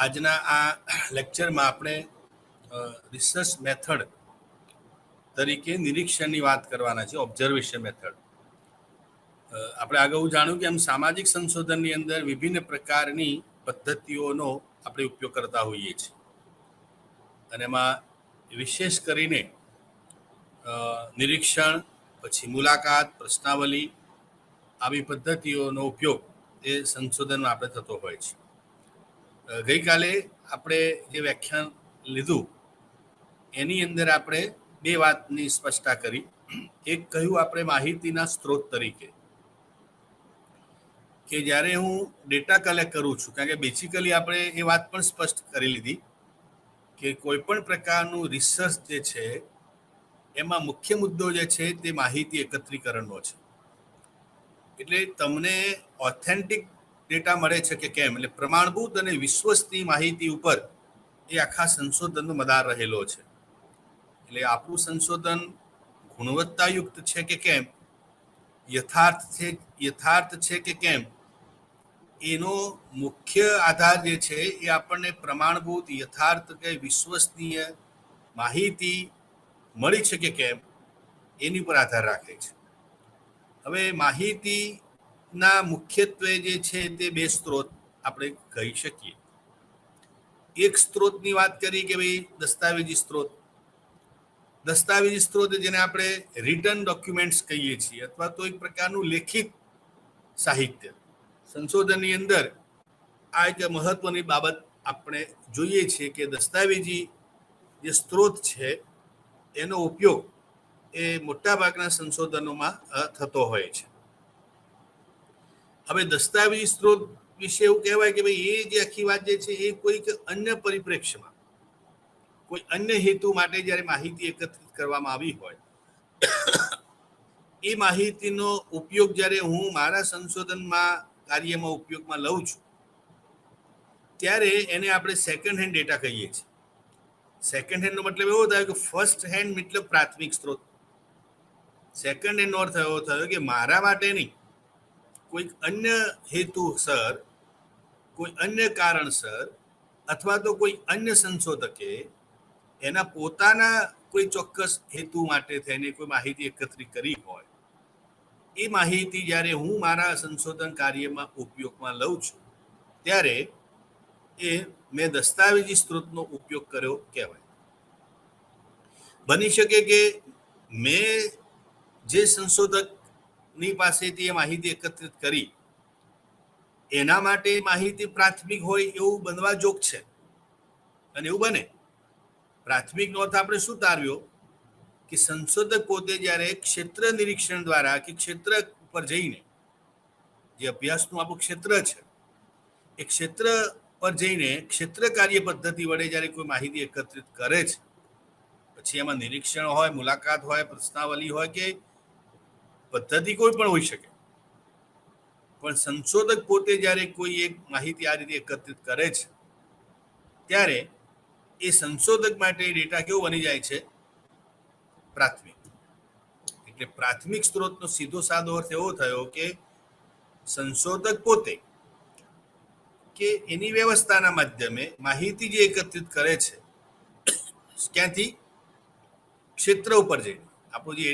આજના આ લેક્ચરમાં આપણે રિસર્ચ મેથડ તરીકે નિરીક્ષણની વાત કરવાના છે, ઓબ્ઝર્વેશન મેથડ. આપણે અગાઉ જાણ્યું કે એમ સામાજિક સંશોધનની અંદર વિભિન્ન પ્રકારની પદ્ધતિઓનો આપણે ઉપયોગ કરતા હોઈએ છીએ, અને એમાં વિશેષ કરીને નિરીક્ષણ, પછી મુલાકાત, પ્રશ્નાવલી, આવી પદ્ધતિઓનો ઉપયોગ એ સંશોધનમાં આપણે થતો હોય છે. ગઈકાલે આપણે જે વ્યાખ્યાન લીધું એની અંદર આપણે બે વાતની સ્પષ્ટતા કરી. એક કહ્યું આપણે માહિતીના સ્ત્રોત તરીકે, કે જ્યારે હું ડેટા કલેક્ટ કરું છું, કારણ કે બેઝિકલી આપણે એ વાત પણ સ્પષ્ટ કરી લીધી કે કોઈ પણ પ્રકારનું રિસર્ચ જે છે એમાં મુખ્ય મુદ્દો જે છે તે માહિતી એકત્રીકરણનો છે. એટલે તમને ઓથેન્ટિક ડેટા મળે છે કે કેમ, એટલે પ્રમાણભૂત અને વિશ્વસનીય માહિતી ઉપર એ આખા સંશોધનનો મદાર રહેલો છે. એટલે આપણું સંશોધન ગુણવત્તાયુક્ત છે કે કેમ, યથાર્થ છે કે કેમ, એનો મુખ્ય આધાર જે છે એ આપણને પ્રમાણભૂત, યથાર્થ કે વિશ્વસનીય માહિતી મળી છે કે કેમ એની પર આધાર રાખે છે. હવે માહિતીના મુખ્યત્વે જે છે તે બે સ્ત્રોત આપણે કહી શકીએ. એક સ્ત્રોતની વાત કરી કે ભાઈ દસ્તાવેજી સ્ત્રોત. દસ્તાવેજી સ્ત્રોત જેને આપણે રિટન ડોક્યુમેન્ટ્સ કહીએ છીએ, અથવા તો એક પ્રકારનું લેખિત સાહિત્ય. સંશોધનની અંદર આ એક મહત્વની બાબત આપણે જોઈએ છીએ કે દસ્તાવેજી જે સ્ત્રોત છે એનો ઉપયોગ એ મોટાભાગના સંશોધનોમાં થતો હોય છે. હવે દસ્તાવેજી સ્ત્રોત વિશે એવું કહેવાય કે ભાઈ એ જે આખી વાત જે છે એ કોઈક અન્ય પરિપ્રેક્ષ્યમાં, કોઈ અન્ય હેતુ માટે જ્યારે માહિતી એકત્રિત કરવામાં આવી હોય, એ માહિતીનો ઉપયોગ જ્યારે હું મારા સંશોધનમાં કાર્યમાં ઉપયોગમાં લઉં છું, ત્યારે એને આપણે સેકન્ડ હેન્ડ ડેટા કહીએ છીએ. સેકન્ડ હેન્ડનો મતલબ એવો થાય કે ફર્સ્ટ હેન્ડ મતલબ પ્રાથમિક સ્ત્રોત. સેકન્ડ હેન્ડનો અર્થ એવો થયો કે મારા માટે નહીં, કોઈક અન્ય હેતુસર, કોઈ અન્ય કારણસર, અથવા તો કોઈ અન્ય સંશોધકે એના પોતાના કોઈ ચોક્કસ હેતુ માટે થઈને કોઈ માહિતી એકત્રિત કરી હોય, એ માહિતી જ્યારે હું મારા સંશોધન કાર્યમાં ઉપયોગમાં લઉં છું, ત્યારે એ મેં દસ્તાવેજી સ્ત્રોતનો ઉપયોગ કર્યો કહેવાય. બની શકે કે મેં જે સંશોધકની પાસેથી એ માહિતી એકત્રિત કરી એના માટે માહિતી પ્રાથમિક હોય એવું બનવા જોગ છે, અને એવું બને. પ્રાથમિક નો અર્થ આપણે શું તારવ્યો કે સંશોધક પોતે જ્યારે ક્ષેત્ર નિરીક્ષણ દ્વારા કે ક્ષેત્ર ઉપર જઈને, જે અભ્યાસનું આપણું ક્ષેત્ર છે, એ ક્ષેત્ર પર જઈને ક્ષેત્ર કાર્ય પદ્ધતિ વડે જ્યારે કોઈ માહિતી એકત્રિત કરે છે, પછી એમાં નિરીક્ષણ હોય, મુલાકાત હોય, પ્રશ્નાવલી હોય કે પદ્ધતિ કોઈ પણ હોઈ શકે, પણ સંશોધક પોતે જ્યારે કોઈ એક માહિતી આ રીતે એકત્રિત કરે છે, ત્યારે એ સંશોધક માટે ડેટા કેવો બની જાય છે? પ્રાથમિક. એટલે પ્રાથમિક સ્ત્રોતનો સીધો સાદો અર્થ એવો થયો કે સંશોધક પોતે કે એની વ્યવસ્થાના માધ્યમે માહિતી જે એકત્રિત કરે છે, ક્યાંથી? ક્ષેત્ર ઉપર જઈને. આપણું જે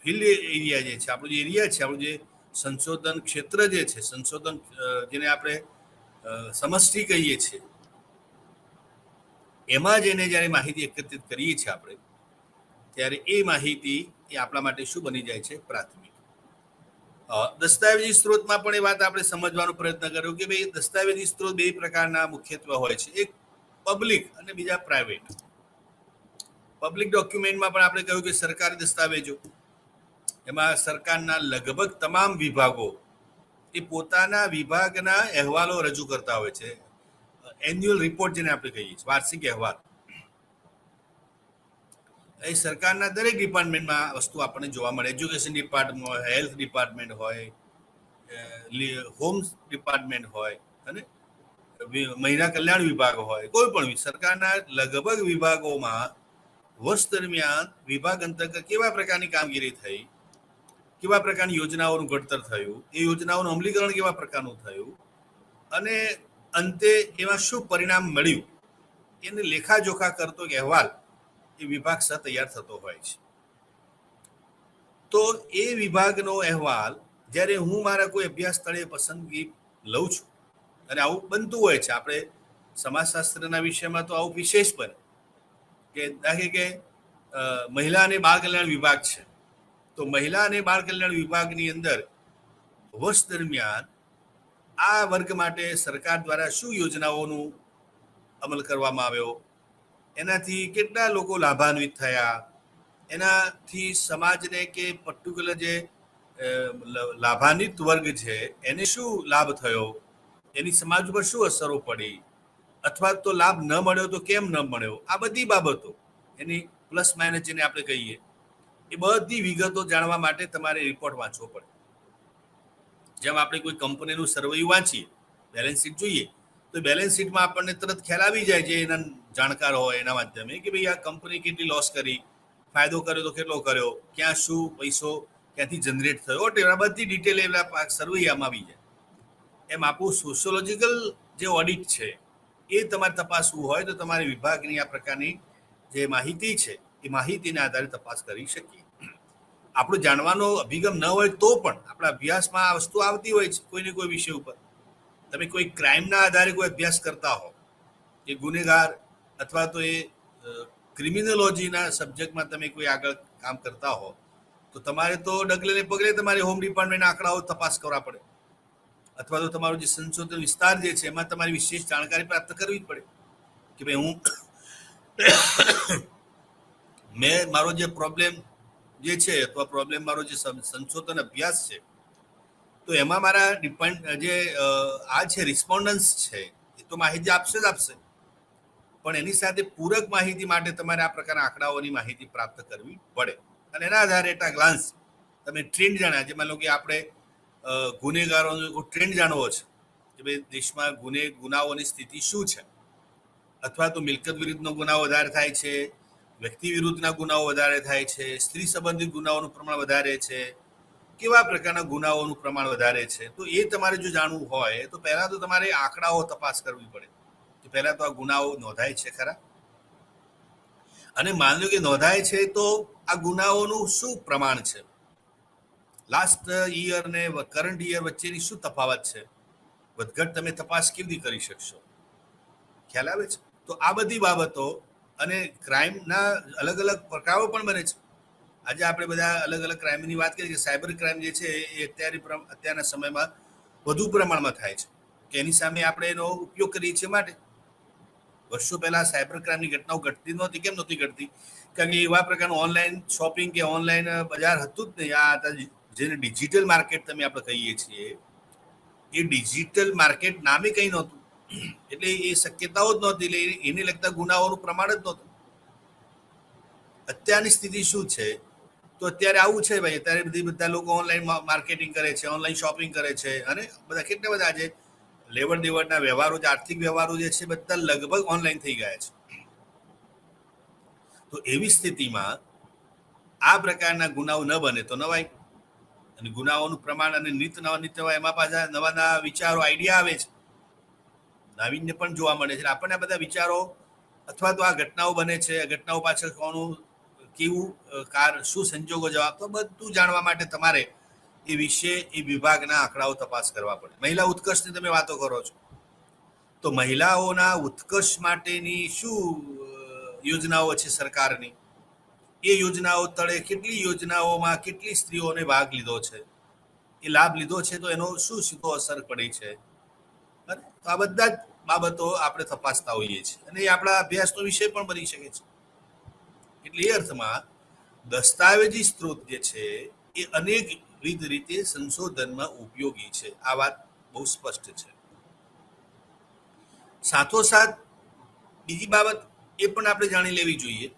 ફિલ્ડ એરિયા જે છે, આપણું જે એરિયા છે, આપણું જે સંશોધન ક્ષેત્ર જે છે, સંશોધન જેને આપણે સમષ્ટિ કહીએ છીએ, એમાં જઈને જ્યારે માહિતી એકત્રિત કરીએ છીએ આપણે, ત્યારે એ માહિતી એ આપણા માટે શું બની જાય છે? પ્રાથમિક. દસ્તાવેજી સ્ત્રોતમાં પણ એ વાત આપણે સમજવાનો પ્રયત્ન કર્યો કે ભાઈ દસ્તાવેજી સ્ત્રોત બે પ્રકારના મુખ્યત્વે હોય છે, એક પબ્લિક અને બીજા પ્રાઇવેટ. પબ્લિક ડોક્યુમેન્ટમાં પણ આપણે કહ્યું કે સરકારી દસ્તાવેજો, એમાં સરકારના લગભગ તમામ વિભાગો એ પોતાના વિભાગના અહેવાલો રજૂ કરતા હોય છે. એન્યુઅલ રિપોર્ટ જેને આપણે કહીએ છીએ, વાર્ષિક અહેવાલ. એ સરકારના દરેક ડિપાર્ટમેન્ટમાં વસ્તુ આપણને જોવા મળે. એજ્યુકેશન ડિપાર્ટમેન્ટ હોય, હેલ્થ ડિપાર્ટમેન્ટ હોય, હોમ ડિપાર્ટમેન્ટ હોય, અને મહિલા કલ્યાણ વિભાગ હોય, કોઈ પણ સરકારના લગભગ વિભાગોમાં વર્ષ દરમિયાન વિભાગ અંતર્ગત કેવા પ્રકારની કામગીરી થઈ, કેવા પ્રકારની યોજનાઓનું ઘડતર થયું, એ યોજનાઓનું અમલીકરણ કેવા પ્રકારનું થયું, અને અંતે એમાં શું પરિણામ મળ્યું એને લેખાજોખા કરતો એક અહેવાલ એ વિભાગ તૈયાર થતો હોય છે. તો એ વિભાગનો અહેવાલ જ્યારે હું મારા કોઈ અભ્યાસ સ્થળે પસંદગી લઉં છું, અને આવું બનતું હોય છે, આપણે સમાજશાસ્ત્રના વિષયમાં તો આવું વિશેષ બને કે દાખલે કે મહિલા અને બાળ કલ્યાણ વિભાગ છે, તો મહિલા અને બાળ કલ્યાણ વિભાગની અંદર વર્ષ દરમિયાન આ વર્ગ માટે સરકાર દ્વારા શું યોજનાઓનું અમલ કરવામાં આવ્યો, એનાથી કેટલા લોકો લાભાન્વિત થયા, એનાથી સમાજને કે પર્ટિક્યુલર જે લાભાન્વિત વર્ગ છે એને શું લાભ થયો, એની સમાજ ઉપર શું અસરો પડી, અથવા તો લાભ ન મળ્યો તો કેમ ન મળ્યો, આ બધી બાબતો એની પ્લસ માઇનસ જેને આપણે કહીએ એ બધી વિગતો જાણવા માટે તમારે રિપોર્ટ વાંચવો પડે. જેમ આપણે કોઈ કંપનીનું સર્વેયું વાંચીએ, બેલેન્સ શીટ જોઈએ, તો બેલેન્સ શીટમાં આપણને તરત ખ્યાલ આવી જાય જે એના જાણકાર હોય એના માધ્યમે કે ભાઈ આ કંપની કેટલી લોસ કરી, ફાયદો કર્યો તો કેટલો કર્યો, ક્યાં શું પૈસો ક્યાંથી જનરેટ થયો, આ બધી ડિટેલ એના સર્વેયામાં આવી જાય. એમ આપણું સોશિયોલોજીકલ જે ઓડિટ છે એ તમારે તપાસવું હોય તો તમારે વિભાગની આ પ્રકારની જે માહિતી છે એ માહિતીના આધારે તપાસ કરી શકીએ. આપણું જાણવાનો અભિગમ ન હોય તો પણ આપણા અભ્યાસમાં આ વસ્તુ આવતી હોય છે કોઈને કોઈ વિષય ઉપર. તમે કોઈ ક્રાઇમના આધારે કોઈ અભ્યાસ કરતા હો, એ ગુનેગાર અથવા તો એ ક્રિમિનોલોજીના સબ્જેક્ટમાં તમે કોઈ આગળ કામ કરતા હો, તો તમારે તો ડગલે ને પગલે તમારે હોમ ડિપાર્ટમેન્ટના આંકડાઓ તપાસ કરવા પડે, અથવા તો તમારો જે સંશોધન વિસ્તાર જે છે એમાં તમારી વિશેષ જાણકારી પ્રાપ્ત કરવી જ પડે કે ભાઈ હું મેં મારો જે પ્રોબ્લેમ જે છે અથવા પ્રોબ્લેમ મારો જે સંશોધન અભ્યાસ છે તો એમાં મારા જે આ છે રિસ્પોન્ડન્સ છે એ તો માહિતી આપશે જ આપશે, પણ એની સાથે પૂરક માહિતી માટે તમારે આ પ્રકારના આંકડાઓની માહિતી પ્રાપ્ત કરવી પડે. અને એના આધારે એટ ગ્લાન્સ તમે ટ્રેન્ડ જાણ્યા, જેમાં લોકો આપણે ગુનેગારોનો ટ્રેન્ડ જાણવો છે કે ભાઈ દેશમાં ગુનાઓની સ્થિતિ શું છે, અથવા તો મિલકત વિરુદ્ધનો ગુનાઓ વધારે થાય છે, વ્યક્તિ વિરુદ્ધના ગુનાઓ વધારે થાય છે, સ્ત્રી સંબંધિત ગુનાઓનું પ્રમાણ વધારે છે, કેવા પ્રકારના ગુનાઓનું પ્રમાણ વધારે છે. તો એ તમારે જો જાણવું હોય તો પહેલા તો તમારે આંકડાઓ તપાસ કરવી પડે કે પહેલા તો આ ગુનાઓ નોંધાય છે ખરા, અને માની લો કે નોંધાય છે તો આ ગુનાઓનું શું પ્રમાણ છે, લાસ્ટ યર ને કરંટ યર વચ્ચેની શું તફાવત છે, વધઘટ તમે તપાસ કેવી રીતે કરી શકશો, ખ્યાલ આવે છે. તો આ બધી બાબતો, અને ક્રાઇમના અલગ અલગ પ્રકારો પણ બને છે. આજે આપણે બધા અલગ અલગ ક્રાઇમની વાત કરીએ કે સાયબર ક્રાઇમ જે છે એ અત્યારના સમયમાં વધુ પ્રમાણમાં થાય છે, કે એની સામે આપણે એનો ઉપયોગ કરીએ છીએ. માટે વર્ષો પહેલા સાયબર ક્રાઇમની ઘટનાઓ ઘટતી નહોતી. કેમ નહોતી ઘટતી? કારણ કે એવા પ્રકારનું ઓનલાઈન શોપિંગ કે ઓનલાઈન બજાર હતું જ નહીં. આ જેને ડિજિટલ માર્કેટ તમે આપણે કહીએ છીએ, એ ડિજિટલ માર્કેટ નામે કંઈ નહોતું, એટલે એ શક્યતાઓ જ નહોતી, એટલે એને લગતા ગુનાઓનું પ્રમાણ જ નહોતું. અત્યારની સ્થિતિ શું છે? તો અત્યારે આવું છે ભાઈ, અત્યારે બધા લોકો ઓનલાઈન માર્કેટિંગ કરે છે, ઓનલાઈન શોપિંગ કરે છે, અને બધા કેટલા બધા આજે લેવડ દેવડના વ્યવહારો, જે આર્થિક વ્યવહારો જે છે બધા લગભગ ઓનલાઈન થઈ ગયા છે. તો એવી સ્થિતિમાં આ પ્રકારના ગુનાઓ ન બને તો નવાય, અને ગુનાઓનું પ્રમાણ અને નિત નવા એમાં પાછા નવા નવા વિચારો, આઈડિયા આવે છે, નાવીન્ય પણ જોવા મળે છે. આપણને બધા વિચારો અથવા તો આ ઘટનાઓ બને છે, ઘટનાઓ પાછળ કોનું કેવું શું સંજોગો જવાબ, તો બધું જાણવા માટે તમારે એ વિશે એ વિભાગના આંકડાઓ તપાસ કરવા પડે. મહિલા ઉત્કર્ષની તમે વાતો કરો છો, તો મહિલાઓના ઉત્કર્ષ માટેની શું યોજનાઓ છે સરકારની, એ યોજનાઓ તળે કેટલી યોજનાઓમાં કેટલી સ્ત્રીઓને ભાગ લીધો છે, એ લાભ લીધો છે, તો એનો શું સીધો અસર પડી છે. તો આ બધા જ બાબતો આપણે તપાસતા હોઈએ છીએ, અને એ આપણા અભ્યાસનો વિષય પણ બની શકે છે. એટલે એ અર્થમાં દસ્તાવેજી સ્ત્રોત જે છે એ અનેકવિધ રીતે સંશોધનમાં ઉપયોગી છે. આ વાત બહુ સ્પષ્ટ છે. સાથોસાથ બીજી બાબત એ પણ આપણે જાણી લેવી જોઈએ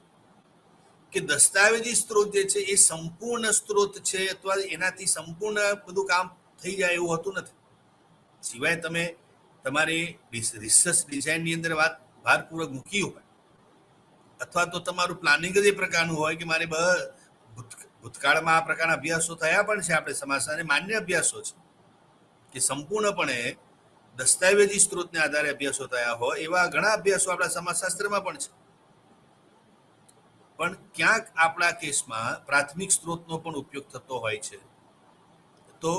કે દસ્તાવેજી સ્ત્રોત જે છે એ સંપૂર્ણ સ્ત્રોત છે, અથવા એનાથી સંપૂર્ણ બધું કામ થઈ જાય એવું હોતું નથી. સિવાય તમે તમારી રિસર્ચ ડિઝાઇનની અંદર વાત ભારપૂર્વક મૂકી હોય, અથવા તો તમારું પ્લાનિંગ જ એ પ્રકારનું હોય કે મારે ભૂતકાળમાં આ પ્રકારના અભ્યાસો થયા પણ છે આપણે સમાજના, માન્ય અભ્યાસો છે કે સંપૂર્ણપણે દસ્તાવેજી સ્ત્રોતને આધારે અભ્યાસો થયા હોય એવા ઘણા અભ્યાસો આપણા સમાજશાસ્ત્રમાં પણ છે. પણ ક્યાંક આપણા કેસમાં પ્રાથમિક સ્ત્રોતનો પણ ઉપયોગ થતો હોય છે. તો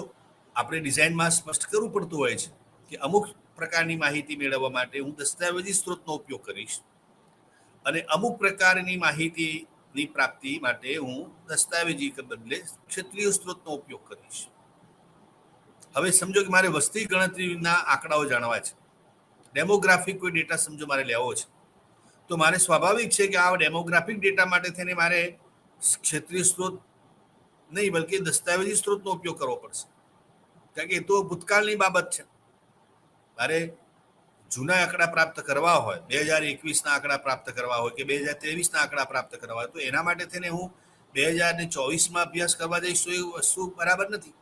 આપણે ડિઝાઇનમાં સ્પષ્ટ કરવું પડતું હોય છે કે અમુક પ્રકારની માહિતી મેળવવા માટે હું દસ્તાવેજી સ્ત્રોતનો ઉપયોગ કરીશ અને અમુક પ્રકારની માહિતીની પ્રાપ્તિ માટે હું દસ્તાવેજી બદલે ક્ષેત્રીય સ્ત્રોતનો ઉપયોગ કરીશ. હવે સમજો કે મારે વસ્તી ગણતરીના આંકડાઓ જાણવા છે, ડેમોગ્રાફિક કોઈ ડેટા સમજો મારે લેવો છે, તો મારે સ્વાભાવિક છે કે આ ડેમોગ્રાફિક ડેટા માટે થઈને મારે ક્ષેત્રીય સ્ત્રોત નહીં બલકે દસ્તાવેજી સ્ત્રોતનો ઉપયોગ કરવો પડશે, કારણ કે એ તો ભૂતકાળની બાબત છે. મારે જૂના આંકડા પ્રાપ્ત કરવા હોય, 2021ના આંકડા પ્રાપ્ત કરવા હોય કે 2023ના આંકડા પ્રાપ્ત કરવા હોય, તો એના માટે થઈને હું 2024માં અભ્યાસ કરવા જઈશ તો એ વસ્તુ બરાબર નથી.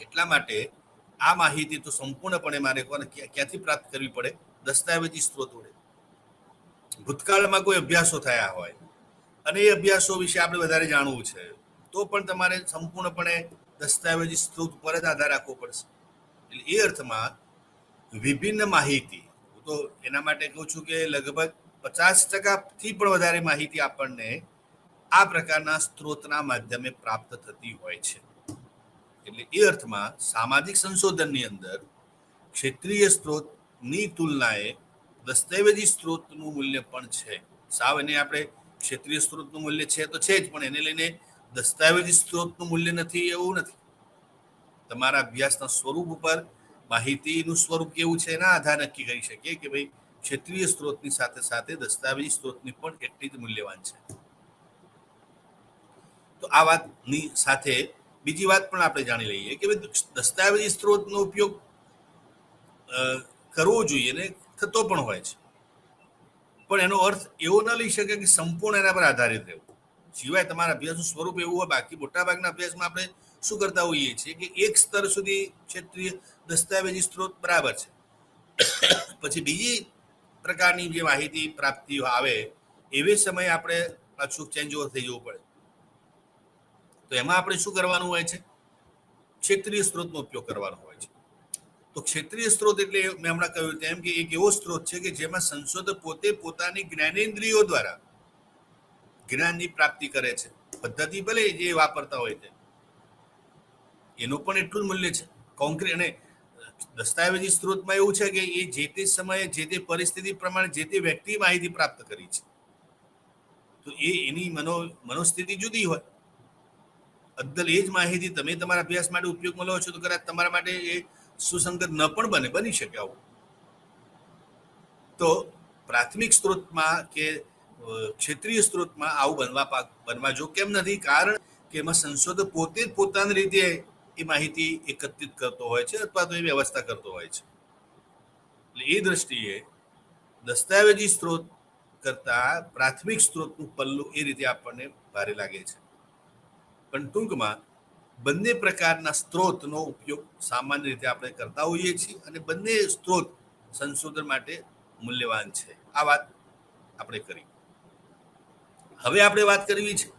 એટલા માટે આ માહિતી તો સંપૂર્ણપણે મારે ક્યાંથી પ્રાપ્ત કરવી પડે? દસ્તાવેજી સ્ત્રોત વડે. ભૂતકાળમાં કોઈ અભ્યાસો થયા હોય અને એ અભ્યાસો વિશે આપણે વધારે જાણવું છે તો પણ તમારે સંપૂર્ણપણે દસ્તાવેજી સ્ત્રોત પર જ આધાર રાખવો પડશે. એટલે એ અર્થમાં વિભિન્ન માહિતી, તો એના માટે કહું છું કે લગભગ 50%થી પણ વધારે માહિતી આપણને આ પ્રકારના સ્ત્રોતના માધ્યમે પ્રાપ્ત થતી હોય છે. એટલે એ અર્થમાં સામાજિક સંશોધનની અંદર ક્ષેત્રીય સ્ત્રોતની તુલનાએ દસ્તાવેજી સ્ત્રોતનું મૂલ્ય પણ છે. સાવ એને આપણે ક્ષેત્રીય સ્ત્રોતનું મૂલ્ય છે તો છે જ, પણ એને લઈને દસ્તાવેજી સ્ત્રોતનું મૂલ્ય નથી એવું નથી. તમારા અભ્યાસના સ્વરૂપ ઉપર માહિતીનું સ્વરૂપ કેવું છે એના આધારે નક્કી કરી શકીએ કે ભાઈ ક્ષેત્રીય સ્ત્રોતની સાથે સાથે દસ્તાવેજી સ્ત્રોતની પણ એટલી જ મૂલ્યવાન છે. તો આ વાતની સાથે બીજી વાત પણ આપણે જાણી લઈએ કે દસ્તાવેજી સ્ત્રોતનો ઉપયોગ કરવો જોઈએ ને થતો પણ હોય છે, પણ એનો અર્થ એવો ન લઈ શકે કે સંપૂર્ણ એના પર આધારિત રહેવું. સિવાય તમારા અભ્યાસનું સ્વરૂપ એવું હોય, બાકી મોટાભાગના અભ્યાસમાં આપણે શું કરતા હોઈએ છીએ કે એક સ્તર સુધી ક્ષેત્રીય દસ્તાવેજી સ્ત્રોત બરાબર છે, પછી બીજી પ્રકારની જે માહિતી પ્રાપ્તિ આવે એવે સમયે આપણે પાછું ચેન્જ ઓવર થઈ જવું પડે. તો એમાં આપણે શું કરવાનું હોય છે? ક્ષેત્રીય સ્ત્રોતનો ઉપયોગ કરવાનો હોય છે. તો ક્ષેત્રીય સ્ત્રોત એટલે મેં હમણાં કહ્યું તેમ કે એક એવો સ્ત્રોત છે કે જેમાં સંશોધક પોતે પોતાની જ્ઞાનેન્દ્રિયો દ્વારા જ્ઞાનની પ્રાપ્તિ કરે છે. પદ્ધતિ ભલે જે વાપરતા હોય તે એનું પણ એટલું જ મૂલ્ય છે. કોન્ક્રીટ અને દસ્તાવેજી સ્ત્રોતમાં એવું છે કે એ જે તે સમયે જે તે પરિસ્થિતિ પ્રમાણે જે તે વ્યક્તિ માહિતી પ્રાપ્ત કરી છે, તો એની મનોસ્થિતિ જુદી હોય. અદ્દલ એ જ માહિતી તમે તમારા અભ્યાસ માટે ઉપયોગમાં લો છો તો કદાચ તમારા માટે એ સુસંગત ન પણ બની શકે આવું. તો પ્રાથમિક સ્ત્રોતમાં કે ક્ષેત્રીય સ્ત્રોતમાં આવું બનવા જો કેમ નથી? કારણ કે એમાં સંશોધક પોતે જ પોતાની રીતે એ માહિતી એકત્રિત કરતો હોય છે અથવા તો એ વ્યવસ્થા કરતો હોય છે. એટલે એ દ્રષ્ટિએ દસ્તાવેજી સ્ત્રોત કરતા પ્રાથમિક સ્ત્રોતનું પલ્લું એ રીતે આપણને ભારે લાગે છે. પણ ટૂંકમાં બંને પ્રકારના સ્ત્રોતનો ઉપયોગ સામાન્ય રીતે આપણે કરતા હોઈએ છીએ અને બંને સ્ત્રોત સંશોધન માટે મૂલ્યવાન છે. આ વાત આપણે કરી. હવે આપણે વાત કરવી છે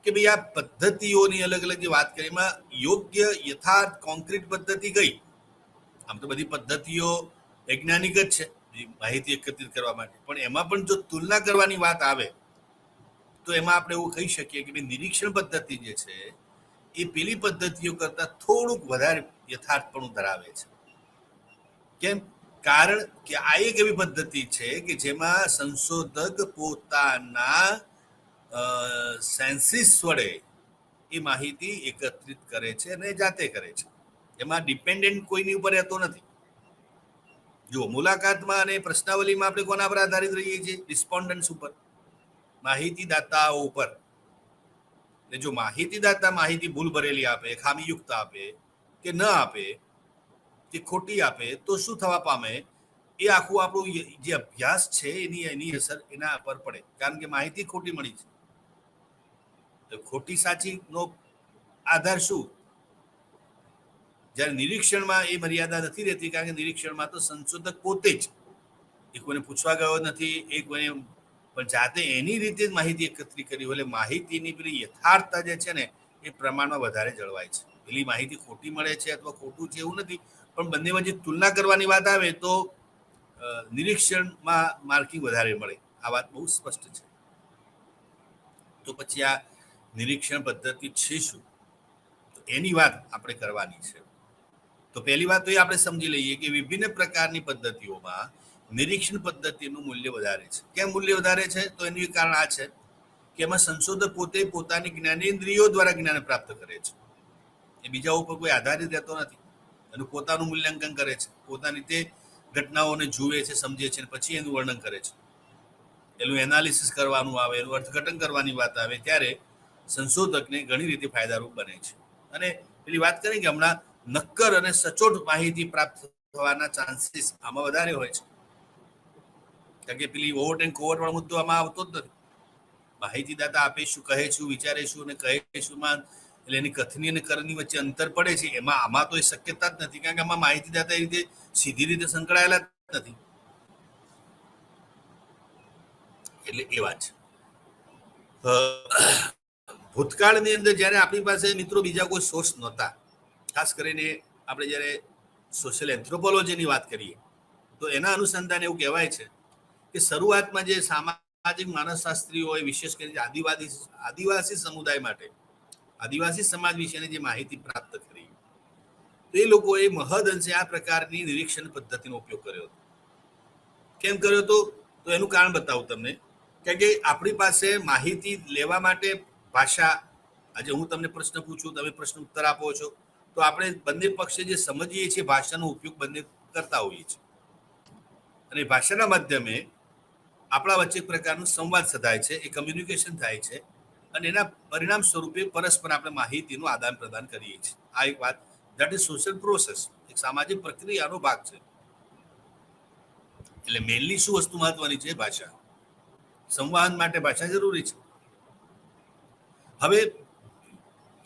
કે ભાઈ આ પદ્ધતિઓની અલગ અલગ જે વાત કરી એમાં યોગ્ય યથાર્થ કોન્ક્રીટ પદ્ધતિ કઈ? આમ તો બધી પદ્ધતિઓ વૈજ્ઞાનિક જ છે માહિતી એકત્રિત કરવા માટે, પણ એમાં પણ જો તુલના કરવાની વાત આવે તો એમાં આપણે એવું કહી શકીએ કે ભાઈ નિરીક્ષણ પદ્ધતિ જે છે એ પેલી પદ્ધતિઓ કરતાં થોડુંક વધારે યથાર્થપણું ધરાવે છે. કેમ? કારણ કે આ એક એવી પદ્ધતિ છે કે જેમાં સંશોધક પોતાના સેન્સીસ વડે એ માહિતી એકત્રિત કરે છે અને જાતે કરે છે. એમાં ડિપેન્ડન્ટ કોઈની ઉપર રહેતો નથી. જો મુલાકાતમાં અને પ્રશ્નાવલીમાં આપણે કોના પર આધારિત રહીએ છીએ? રિસ્પોન્ડન્ટ્સ ઉપર, માહિતીદાતાઓ ઉપર. જો માહિતીદાતા માહિતી ભૂલ ભરેલી આપે, ખામીયુક્ત આપે કે ન આપે કે ખોટી આપે તો શું થવા પામે? એ આખું આપણું જે અભ્યાસ છે એની અસર એના પર પડે, કારણ કે માહિતી ખોટી મળી છે. ખોટી સાચીનો આધાર શું? જ્યારે નિરીક્ષણમાં એ મર્યાદા નથી રહેતી, કારણ કે નિરીક્ષણમાં તો સંશોધક પોતે જ એ કોઈને પૂછવા ગયો નથી, એ કોઈને પણ જાતે એની રીતે જ માહિતી એકત્રિત કરી હોય. એટલે માહિતીની પેલી યથાર્થતા જે છે ને એ પ્રમાણમાં વધારે જળવાય છે. પેલી માહિતી ખોટી મળે છે અથવા ખોટું છે એવું નથી, પણ બંનેમાં જે તુલના કરવાની વાત આવે તો નિરીક્ષણમાં માર્કિંગ વધારે મળે. આ વાત બહુ સ્પષ્ટ છે. તો પછી આ નિરીક્ષણ પદ્ધતિ છે શું, તો એની વાત આપણે કરવાની છે. તો પહેલી વાત તો એ આપણે સમજી લઈએ કે વિભિન્ન પ્રકારની પદ્ધતિઓમાં નિરીક્ષણ પદ્ધતિનું મૂલ્ય વધારે છે. કેમ મૂલ્ય વધારે છે? તો એનું કારણ આ છે કે એમાં સંશોધક પોતે પોતાની જ્ઞાનેન્દ્રિયો દ્વારા જ્ઞાન પ્રાપ્ત કરે છે. એ બીજા ઉપર કોઈ આધારિત રહેતો નથી. એનું પોતાનું મૂલ્યાંકન કરે છે, પોતાની તે ઘટનાઓને જુએ છે, સમજે છે, પછી એનું વર્ણન કરે છે. એનું એનાલિસિસ કરવાનું આવે, એનું અર્થઘટન કરવાની વાત આવે ત્યારે સંશોધકને ઘણી રીતે ફાયદારૂપ બને છે. અને પેલી વાત કરી કે હમણાં નક્કર અને સચોટ માહિતી પ્રાપ્ત થવાના ચાન્સીસ આમાં વધારે હોય છે, કારણ કે પેલી ઓવર એન્ડ કોવર વાળો મુદ્દો આમાં આવતો જ નથી. માહિતીદાતા આપે શું, કહે શું, વિચારે શું અને કહે શું માં એટલે એની કથની અને કરની વચ્ચે અંતર પડે છે. આમાં તો એ શક્યતા જ નથી, કારણ કે આમાં માહિતીદાતા એ રીતે સીધી રીતે સંકળાયેલા જ નથી. એટલે એ વાત છે. ભૂતકાળની અંદર જ્યારે આપણી પાસે મિત્રો બીજા કોઈ સોર્સ નહોતા, ખાસ કરીને આપણે જ્યારે સોશિયલ એન્થ્રોપોલોજીની વાત કરીએ તો એના અનુસંધાને એવું કહેવાય છે કે શરૂઆતમાં જે સામાજિક માનસશાસ્ત્રીઓ હોય, વિશેષ કરીને આદિવાસી સમુદાય માટે, આદિવાસી સમાજ વિશેની જે માહિતી પ્રાપ્ત કરી, તો એ લોકોએ મહદ અંશે આ પ્રકારની નિરીક્ષણ પદ્ધતિનો ઉપયોગ કર્યો હતો. કેમ કર્યો હતો? તો એનું કારણ બતાવું તમને. કારણ કે આપણી પાસે માહિતી લેવા માટે ભાષા, આજે હું તમને પ્રશ્ન પૂછું, તમે પ્રશ્ન ઉત્તર આપો છો, તો આપણે બંને પક્ષે જે સમજીએ છીએ ભાષાનો ઉપયોગ બંને કરતા હોઈએ છીએ, અને ભાષાના માધ્યમે આપણા વચ્ચે એક પ્રકારનું સંવાદ સધાય છે, એ કમ્યુનિકેશન થાય છે, અને એના પરિણામ સ્વરૂપે પરસ્પર આપણે માહિતીનું આદાન પ્રદાન કરીએ છીએ. આ એક વાત, ધેટ ઇઝ સોશિયલ પ્રોસેસ, એક સામાજિક પ્રક્રિયાનો ભાગ છે. એટલે મેનલી શું વસ્તુ મહત્વની છે? ભાષા. સંવાદ માટે ભાષા જરૂરી છે. હવે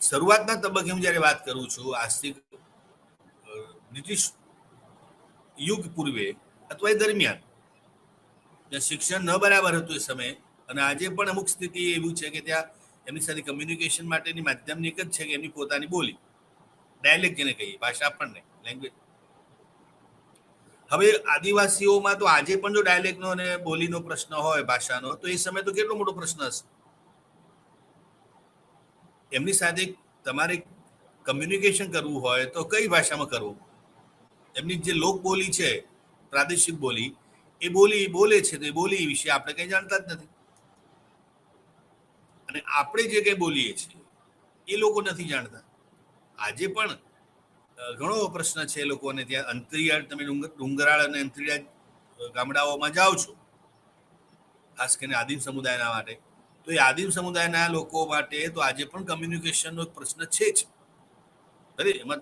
શરૂઆતના તબક્કે હું જ્યારે વાત કરું છું, આજથી બ્રિટિશ યુગ પૂર્વે અથવા એ દરમિયાન જ્યાં શિક્ષણ ન બરાબર હતું એ સમયે, અને આજે પણ અમુક સ્થિતિ એવું છે કે ત્યાં એમની સાથે કમ્યુનિકેશન માટેની માધ્યમની એક જ છે કે એમની પોતાની બોલી, ડાયલેક્ટ જેને કહીએ, ભાષા પણ નહીં, લેંગ્વેજ. હવે આદિવાસીઓમાં તો આજે પણ જો ડાયલેક્ટનો અને બોલીનો પ્રશ્ન હોય, ભાષાનો, તો એ સમય તો કેટલો મોટો પ્રશ્ન હશે. એમની સાથે તમારે કમ્યુનિકેશન કરવું હોય તો કઈ ભાષામાં કરવું? એમની જે લોક બોલી છે, પ્રાદેશિક બોલી, એ બોલી બોલે છે, તો એ બોલી વિશે આપણે કંઈ જાણતા જ નથી. અને આપણે જે કંઈ બોલીએ છીએ એ લોકો નથી જાણતા. આજે પણ ઘણો પ્રશ્ન છે લોકોને ત્યાં. અંતરિયાળ, તમે ડુંગરાળ અને અંતરિયાળ ગામડાઓમાં જાઓ છો, ખાસ કરીને આદિમ સમુદાયના માટે, તો એ આદિમ સમુદાયના લોકો માટે તો આજે પણ કમ્યુનિકેશનનો પ્રશ્ન છે જ. અરે એમાં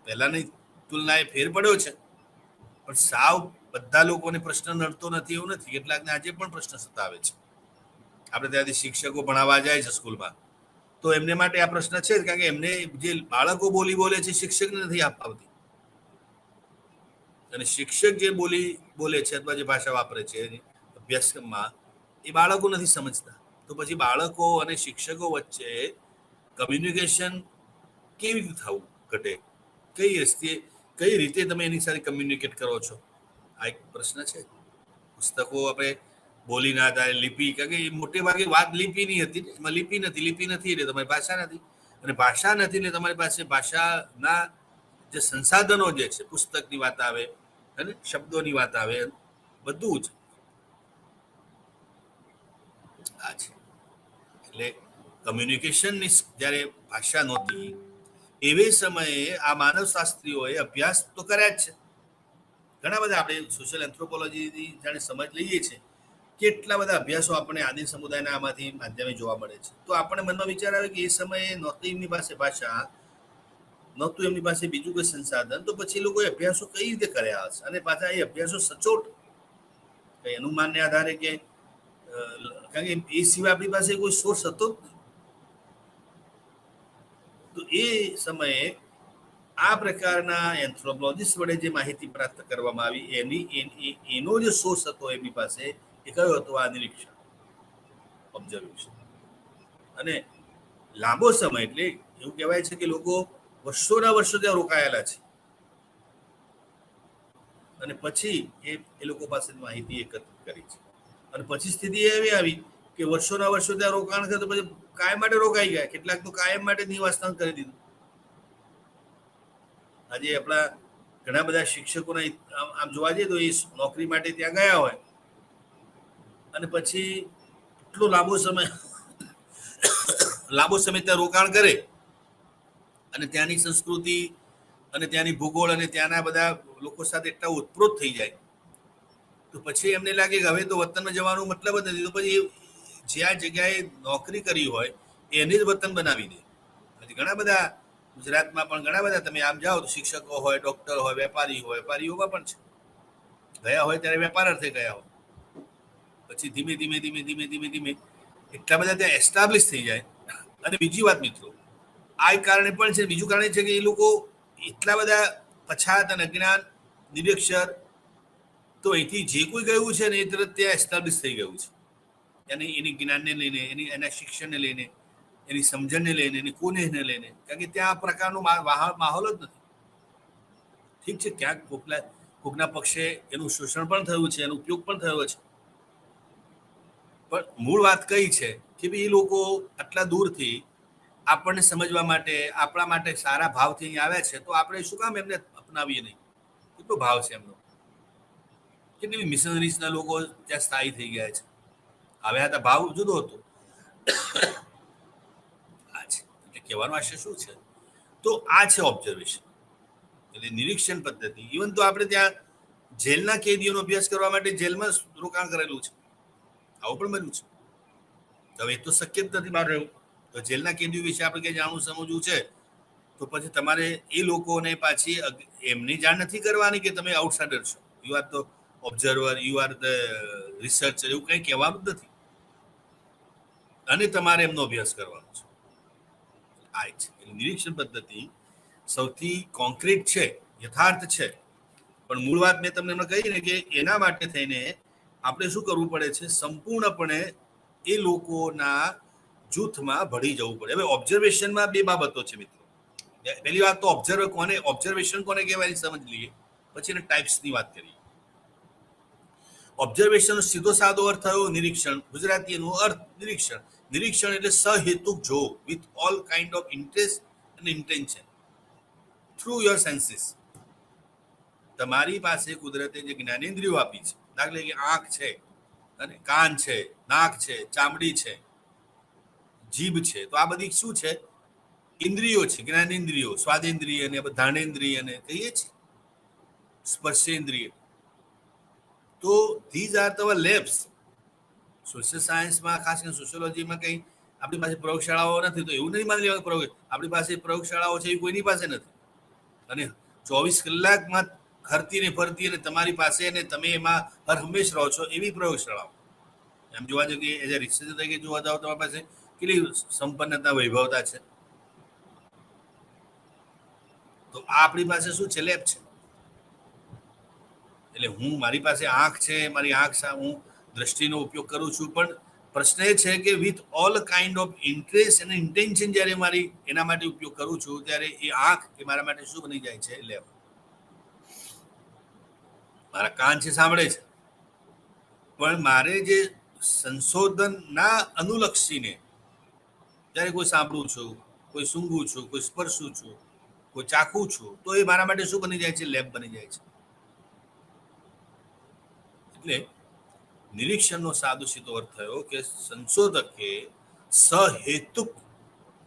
પહેલાની તુલનાએ ફેર પડ્યો છે, પણ સાવ બધા લોકોને પ્રશ્ન નડતો નથી એવું નથી. કેટલાકને આજે પણ પ્રશ્ન સતાવે છે. આપણે ત્યાંથી શિક્ષકો ભણાવવા જાય છે સ્કૂલમાં, તો એમને માટે આ પ્રશ્ન છે જ, કારણ કે એમને જે બાળકો બોલી બોલે છે શિક્ષકને નથી આપતી, અને શિક્ષક જે બોલી બોલે છે અથવા જે ભાષા વાપરે છે અભ્યાસક્રમમાં, એ બાળકો નથી સમજતા. તો પછી બાળકો અને શિક્ષકો વચ્ચે કમ્યુનિકેશન કેવી રીતે થવું ઘટે? કઈ રીતે તમે એની સાથે કમ્યુનિકેટ કરો છો? આ એક પ્રશ્ન છે. પુસ્તકો આપણે બોલી ના થાય, લિપિ, કારણ કે મોટે ભાગે વાત લિપિની હતી, એમાં લિપિ નથી એટલે તમારી ભાષા નથી, અને ભાષા નથી એટલે તમારી પાસે ભાષાના જે સંસાધનો જે છે, પુસ્તકની વાત આવે અને શબ્દોની વાત આવે, બધું જ આ છે. એટલે કમ્યુનિકેશનની જ્યારે ભાષા નહોતી, એવે સમયે આ માનવશાસ્ત્રીઓએ અભ્યાસ તો કર્યા જ છે. ઘણા બધા આપણે સોશિયલ એન્થ્રોપોલોજીની જાણે સમજ લઈએ છીએ, કેટલા બધા અભ્યાસો આપણે આદિમ સમુદાયના આમાંથી માધ્યમે જોવા મળે છે. તો આપણે મનમાં વિચાર આવે કે એ સમયે નહોતી એમની પાસે ભાષા, નહોતું એમની પાસે બીજું કોઈ સંસાધન, તો પછી લોકોએ અભ્યાસો કઈ રીતે કર્યા હશે? અને પાછા એ અભ્યાસો સચોટ કઈ અનુમાનને આધારે કે, કારણ કે એ સિવાય આપણી પાસે કોઈ સોર્સ હતો જ નહીં. તો એ સમયે આ પ્રકારના એન્થ્રોપોલોજીસ્ટ વડે જે માહિતી પ્રાપ્ત કરવામાં આવી, એનો જે સોર્સ હતો એમની પાસે, એ કયો હતો? આ નિરીક્ષણ, ઓબ્ઝર્વેશન. અને લાંબો સમય એટલે એવું કહેવાય છે કે લોકો વર્ષોના વર્ષો ત્યાં રોકાયેલા છે અને પછી એ લોકો પાસે માહિતી એકત્રિત કરી છે અને પછી સ્થિતિ એવી આવી કે વર્ષોના વર્ષો ત્યાં રોકાણ કરે તો પછી કાયમ માટે રોકાઈ ગયા, કેટલાક તો કાયમ માટે નિવાસસ્થાન કરી દીધું. આજે આપણા ઘણા બધા શિક્ષકોના આમ જોવા જઈએ તો એ નોકરી માટે ત્યાં ગયા હોય અને પછી એટલો લાંબો સમય ત્યાં રોકાણ કરે અને ત્યાંની સંસ્કૃતિ અને ત્યાંની ભૂગોળ અને ત્યાંના બધા લોકો સાથે એટલા ઓતપ્રોત થઈ જાય તો પછી એમને લાગે કે હવે તો વતનમાં જવાનો મતલબ જ નથી, તો પછી જ્યાં જગ્યાએ નોકરી કરી હોય એને જ વતન બનાવી દે. પછી ઘણા બધા ગુજરાતમાં પણ ઘણા બધા તમે આમ જાઓ તો શિક્ષકો હોય, ડોક્ટર હોય, વેપારીઓમાં પણ છે. ગયા હોય ત્યારે વેપાર અર્થે ગયા હોય, પછી ધીમે ધીમે એટલા બધા ત્યાં એસ્ટાબ્લિશ થઈ જાય. અને બીજી વાત મિત્રો, આ કારણે પણ છે, બીજું કારણ છે કે એ લોકો એટલા બધા પછાત અને અજ્ઞાન નિરક્ષર, તો અહીંથી જે કોઈ ગયું છે ને એ તરત ત્યાં એસ્ટાબ્લિશ થઈ ગયું છે. એની જ્ઞાનને લઈને, એના શિક્ષણને લઈને, એની સમજણને લઈને, એની કોનેને લઈને, કારણ કે ત્યાં આ પ્રકારનો માહોલ જ નથી. ઠીક છે, ક્યાંક કોકના પક્ષે એનું શોષણ પણ થયું છે, એનો ઉપયોગ પણ થયો છે, પણ મૂળ વાત કઈ છે કે ભાઈ એ લોકો આટલા દૂરથી આપણને સમજવા માટે, આપણા માટે સારા ભાવથી અહીં આવ્યા છે, તો આપણે શું કામ એમને અપનાવીએ નહીં? કેટલો ભાવ છે એમનો, કેટલી મિશનરીઝના લોકો ત્યાં સ્થાયી થઈ ગયા છે. આવ્યા હતા, ભાવ જુદો હતો. આ છે એટલે કહેવાનો આશય શું છે, તો આ છે ઓબ્ઝર્વેશન એટલે નિરીક્ષણ પદ્ધતિ. ઇવન તો આપણે ત્યાં જેલના કેદીઓનો અભ્યાસ કરવા માટે જેલમાં રોકાણ કરેલું છે, આવું પણ બન્યું છે. હવે એ તો શક્ય જ નથી બહાર રહેવું, તો જેલના કેદીઓ વિશે આપણે કંઈ જાણવું સમજવું છે તો પછી તમારે એ લોકોને પાછી એમની જાણ નથી કરવાની કે તમે આઉટસાઇડર છો, you are the observer, you are the researcher, એવું કંઈ કહેવાનું જ નથી. અને તમારે એમનો અભ્યાસ કરવાનો છે. આ છે નિરીક્ષણ પદ્ધતિ સૌથી કોન્ક્રીટ છે, યથાર્થ છે. પણ મૂળ વાત મેં તમને એમને કહી ને કે એના માટે થઈને આપણે શું કરવું પડે છે, સંપૂર્ણપણે એ લોકોના જૂથમાં ભળી જવું પડે. હવે ઓબ્ઝર્વેશનમાં બે બાબતો છે મિત્રો. પહેલી વાત તો ઓબ્ઝર્વેશન કોને કહેવાય સમજ લઈએ, પછી એને ટાઈપ્સની વાત કરીએ. ઓબ્ઝર્વેશન સીધો સાદો અર્થ થયો નિરીક્ષણ, ગુજરાતી એનો અર્થ નિરીક્ષણ. નિરીક્ષણ એટલે સહેતુક જોવું, with all kind of interest અને ઇન્ટેન્શન થ્રુ યોર સેન્સીસ. તમારી પાસે કુદરતે જે જ્ઞાનેન્દ્રિયો આપી છે, દાખલા કે આંખ છે અને કાન છે, નાક છે, ચામડી છે, જીભ છે, તો આ બધી શું છે? ઇન્દ્રિયો છે, જ્ઞાનેન્દ્રિયો, સ્વાદેન્દ્રિય અને ધાનેન્દ્રિય અને કહીએ છીએ સ્પર્શેન્દ્રિય. તો these are our labs. Social સાયન્સમાં, ખાસ કરીને સોશિયોલોજીમાં કંઈ આપણી પાસે પ્રયોગશાળાઓ નથી, તો એવું નહીં માની લેવા આપણી પાસે પ્રયોગશાળાઓ છે, એ કોઈની પાસે નથી. અને 24 કલાકમાં ફરતી અને તમારી પાસે અને તમે એમાં હર હંમેશ રહો છો એવી પ્રયોગશાળાઓ. એમ જોવા જઈએ કે એઝ અ રિસર્ચર તરીકે જોવા જાવ તમારી પાસે કેટલી સંપન્નતા, વૈભવતા છે. તો આ આપણી પાસે શું છે? લેબ છે. એટલે મારી પાસે આંખ છે, મારી આંખ હું દ્રષ્ટિનો ઉપયોગ કરું છું, પણ પ્રશ્ન એ છે કે with all kind of interest અને ઇન્ટેન્શન જ્યારે મારી એના માટે ઉપયોગ કરું છું, ત્યારે એ આંખ એ મારા માટે શું બની જાય છે? લેબ. મારા કાન છે, સાંભળે છે, પણ મારે જે સંશોધનના અનુલક્ષીને જ્યારે કોઈ સાંભળું છું, કોઈ સૂંઘું છું, કોઈ સ્પર્શું છું, કોઈ ચાખું છું, તો એ મારા માટે શું બની જાય છે? લેબ બની જાય છે. એટલે નિરીક્ષણનો સાદો સીધો અર્થ થયો કે સંશોધકે સહેતુક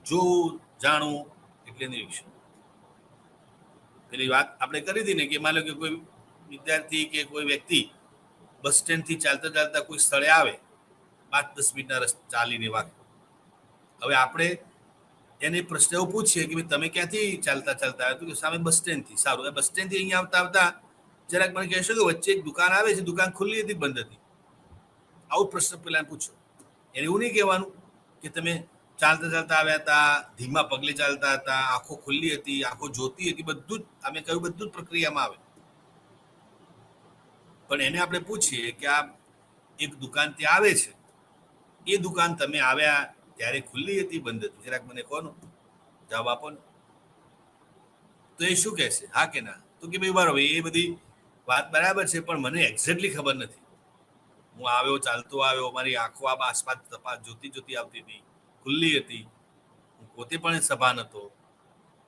જોવું, જાણવું એટલે નિરીક્ષણ. પેલી વાત આપણે કરી હતી ને કે માનો કે કોઈ વિદ્યાર્થી કે કોઈ વ્યક્તિ બસ સ્ટેન્ડથી ચાલતા ચાલતા કોઈ સ્થળે આવે, 5-10 મિનિટના રસ્તે ચાલીને વાગે. હવે આપણે એને પ્રશ્ન એવો પૂછીએ કે ભાઈ તમે ક્યાંથી ચાલતા આવ્યા? તો કે સામે બસ સ્ટેન્ડથી. સારું, બસ સ્ટેન્ડથી અહીંયા આવતા જરાક મને કહેશો કે વચ્ચે એક દુકાન આવે છે, દુકાન ખુલ્લી હતી, બંધ હતી? આવો પ્રશ્ન પેલા પૂછો. એને એવું નહીં કહેવાનું કે તમે ચાલતા આવ્યા હતા, ધીમા પગલે ચાલતા હતા, આંખો ખુલ્લી હતી, આંખો જોતી હતી, બધું જ અમે કહ્યું, બધું જ પ્રક્રિયામાં આવે. પણ એને આપણે પૂછીએ કે આ એક દુકાન ત્યાં આવે છે, એ દુકાન તમે આવ્યા ત્યારે ખુલ્લી હતી બંધ હતી? જરાક મને કહો ને, જવાબ આપો ને. તો એ શું કહેશે, હા કે ના? તો કે ભાઈ બરાબર, એ બધી વાત બરાબર છે, પણ મને એક્ઝેક્ટલી ખબર નથી. હું આવ્યો, ચાલતો આવ્યો, મારી આંખો આસપાસ તપાસ જોતી આવતી હતી, ખુલ્લી હતી, હું પોતે પણ સભાન હતો,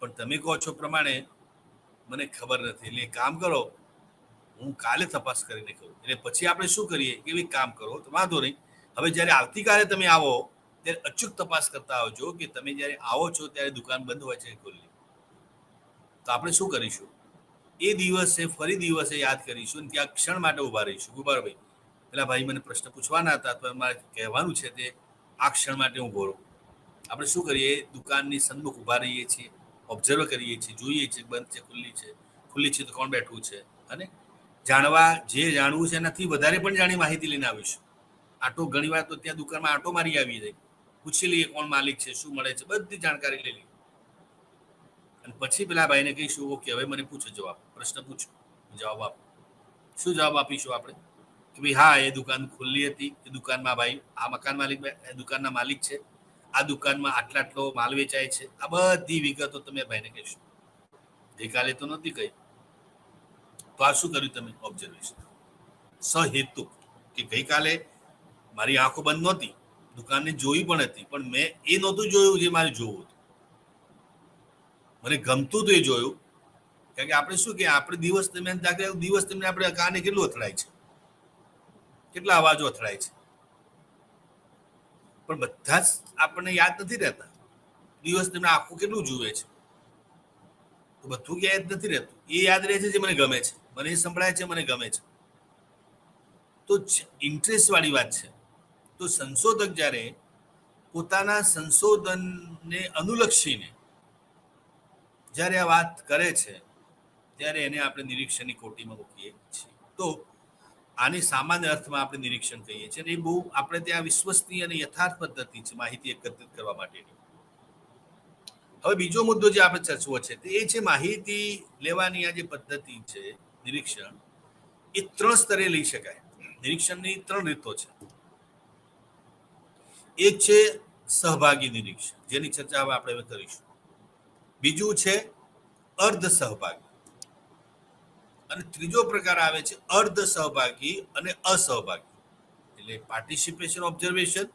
પણ તમે કહો છો પ્રમાણે મને ખબર નથી. એટલે કામ કરો, હું કાલે તપાસ કરીને કહું. એટલે પછી આપણે શું કરીએ કે ભાઈ કામ કરો તો વાંધો નહીં, હવે જ્યારે આવતીકાલે તમે આવો ત્યારે અચૂક તપાસ કરતા આવજો કે તમે જ્યારે આવો છો ત્યારે દુકાન બંધ હોય છે ખુલ્લી. તો આપણે શું કરીશું, એ દિવસે ફરી દિવસે યાદ કરીશું અને ત્યાં ક્ષણ માટે ઊભા રહીશું. બરાબર ભાઈ, પેલા ભાઈ મને પ્રશ્ન પૂછવાના હતા, તો મારે કહેવાનું છે તે આ ક્ષણ માટે ઊભો રહું. આપણે શું કરીએ, દુકાનની સન્મુખ ઊભા રહીએ છીએ, ઓબ્ઝર્વ કરીએ છીએ, જોઈએ છીએ બંધ છે ખુલ્લી છે તો કોણ બેઠું છે, અને જાણવા જે જાણવું છે એનાથી વધારે પણ જાણી માહિતી લઈને આવીશું. આટો ઘણી વાર તો ત્યાં દુકાનમાં આટો મારી આવી જાય, પૂછી લઈએ કોણ માલિક છે, શું મળે છે, બધી જાણકારી લઈ લઈએ. અને પછી પેલા ભાઈને કહીશું, ઓકે હવે મને પૂછો જવાબ, પ્રશ્ન પૂછો, જવાબ આપો. શું જવાબ આપીશું આપણે કે ભાઈ હા, એ દુકાન ખુલ્લી હતી, એ દુકાનમાં ભાઈ આ મકાન માલિક દુકાનના માલિક છે, આ દુકાનમાં આટલો માલ વેચાય છે. આ બધી વિગતો તમે ભાઈને કહીશું. ગઈકાલે તો નહોતી કહી, તો આ શું કર્યું તમે? ઓબ્ઝર્વેશન સહેતુક, કે ગઈકાલે મારી આંખો બંધ નહોતી, દુકાનને જોઈ પણ હતી, પણ મેં એ નહોતું જોયું જે મારે જોવું હતું. મને ગમતું તો એ જોયું. કારણ કે આપણે શું કે આપણે દિવસ દરમિયાન આપણે કાને કેટલું અથડાય છે, કેટલા અવાજો અથડાય છે, પણ બધા જ આપણને યાદ નથી રહેતા. દિવસ દરમિયાન આખું કેટલું જુએ છે, તો બધું યાદ નથી રહેતું. એ યાદ રહે છે જે મને ગમે છે, મને એ સંભળાય છે, મને ગમે છે. તો ઇન્ટરેસ્ટ વાળી વાત છે. તો સંશોધક જ્યારે પોતાના સંશોધનને અનુલક્ષીને જ્યારે આ વાત કરે છે ત્યારે એને આપણે નિરીક્ષણની કોટીમાં મૂકીએ છીએ. તો આની સામાન્ય અર્થમાં આપણે નિરીક્ષણ કહીએ છીએ. અને એ બહુ આપણે ત્યાં વિશ્વસનીય અને યથાર્થ પદ્ધતિ છે માહિતી એકત્રિત કરવા માટેની. હવે બીજો મુદ્દો જે આપણે ચર્ચવો છે તે એ છે માહિતી લેવાની આ જે પદ્ધતિ છે નિરીક્ષણ, એ 3 સ્તરે લઈ શકાય. નિરીક્ષણની 3 રીતો છે. એક છે સહભાગી નિરીક્ષણ, જેની ચર્ચા હવે આપણે કરીશું. બીજું છે અર્ધ સહભાગી, અને ત્રીજો પ્રકાર આવે છે અર્ધ સહભાગી અને અસહભાગી. એટલે participation observation,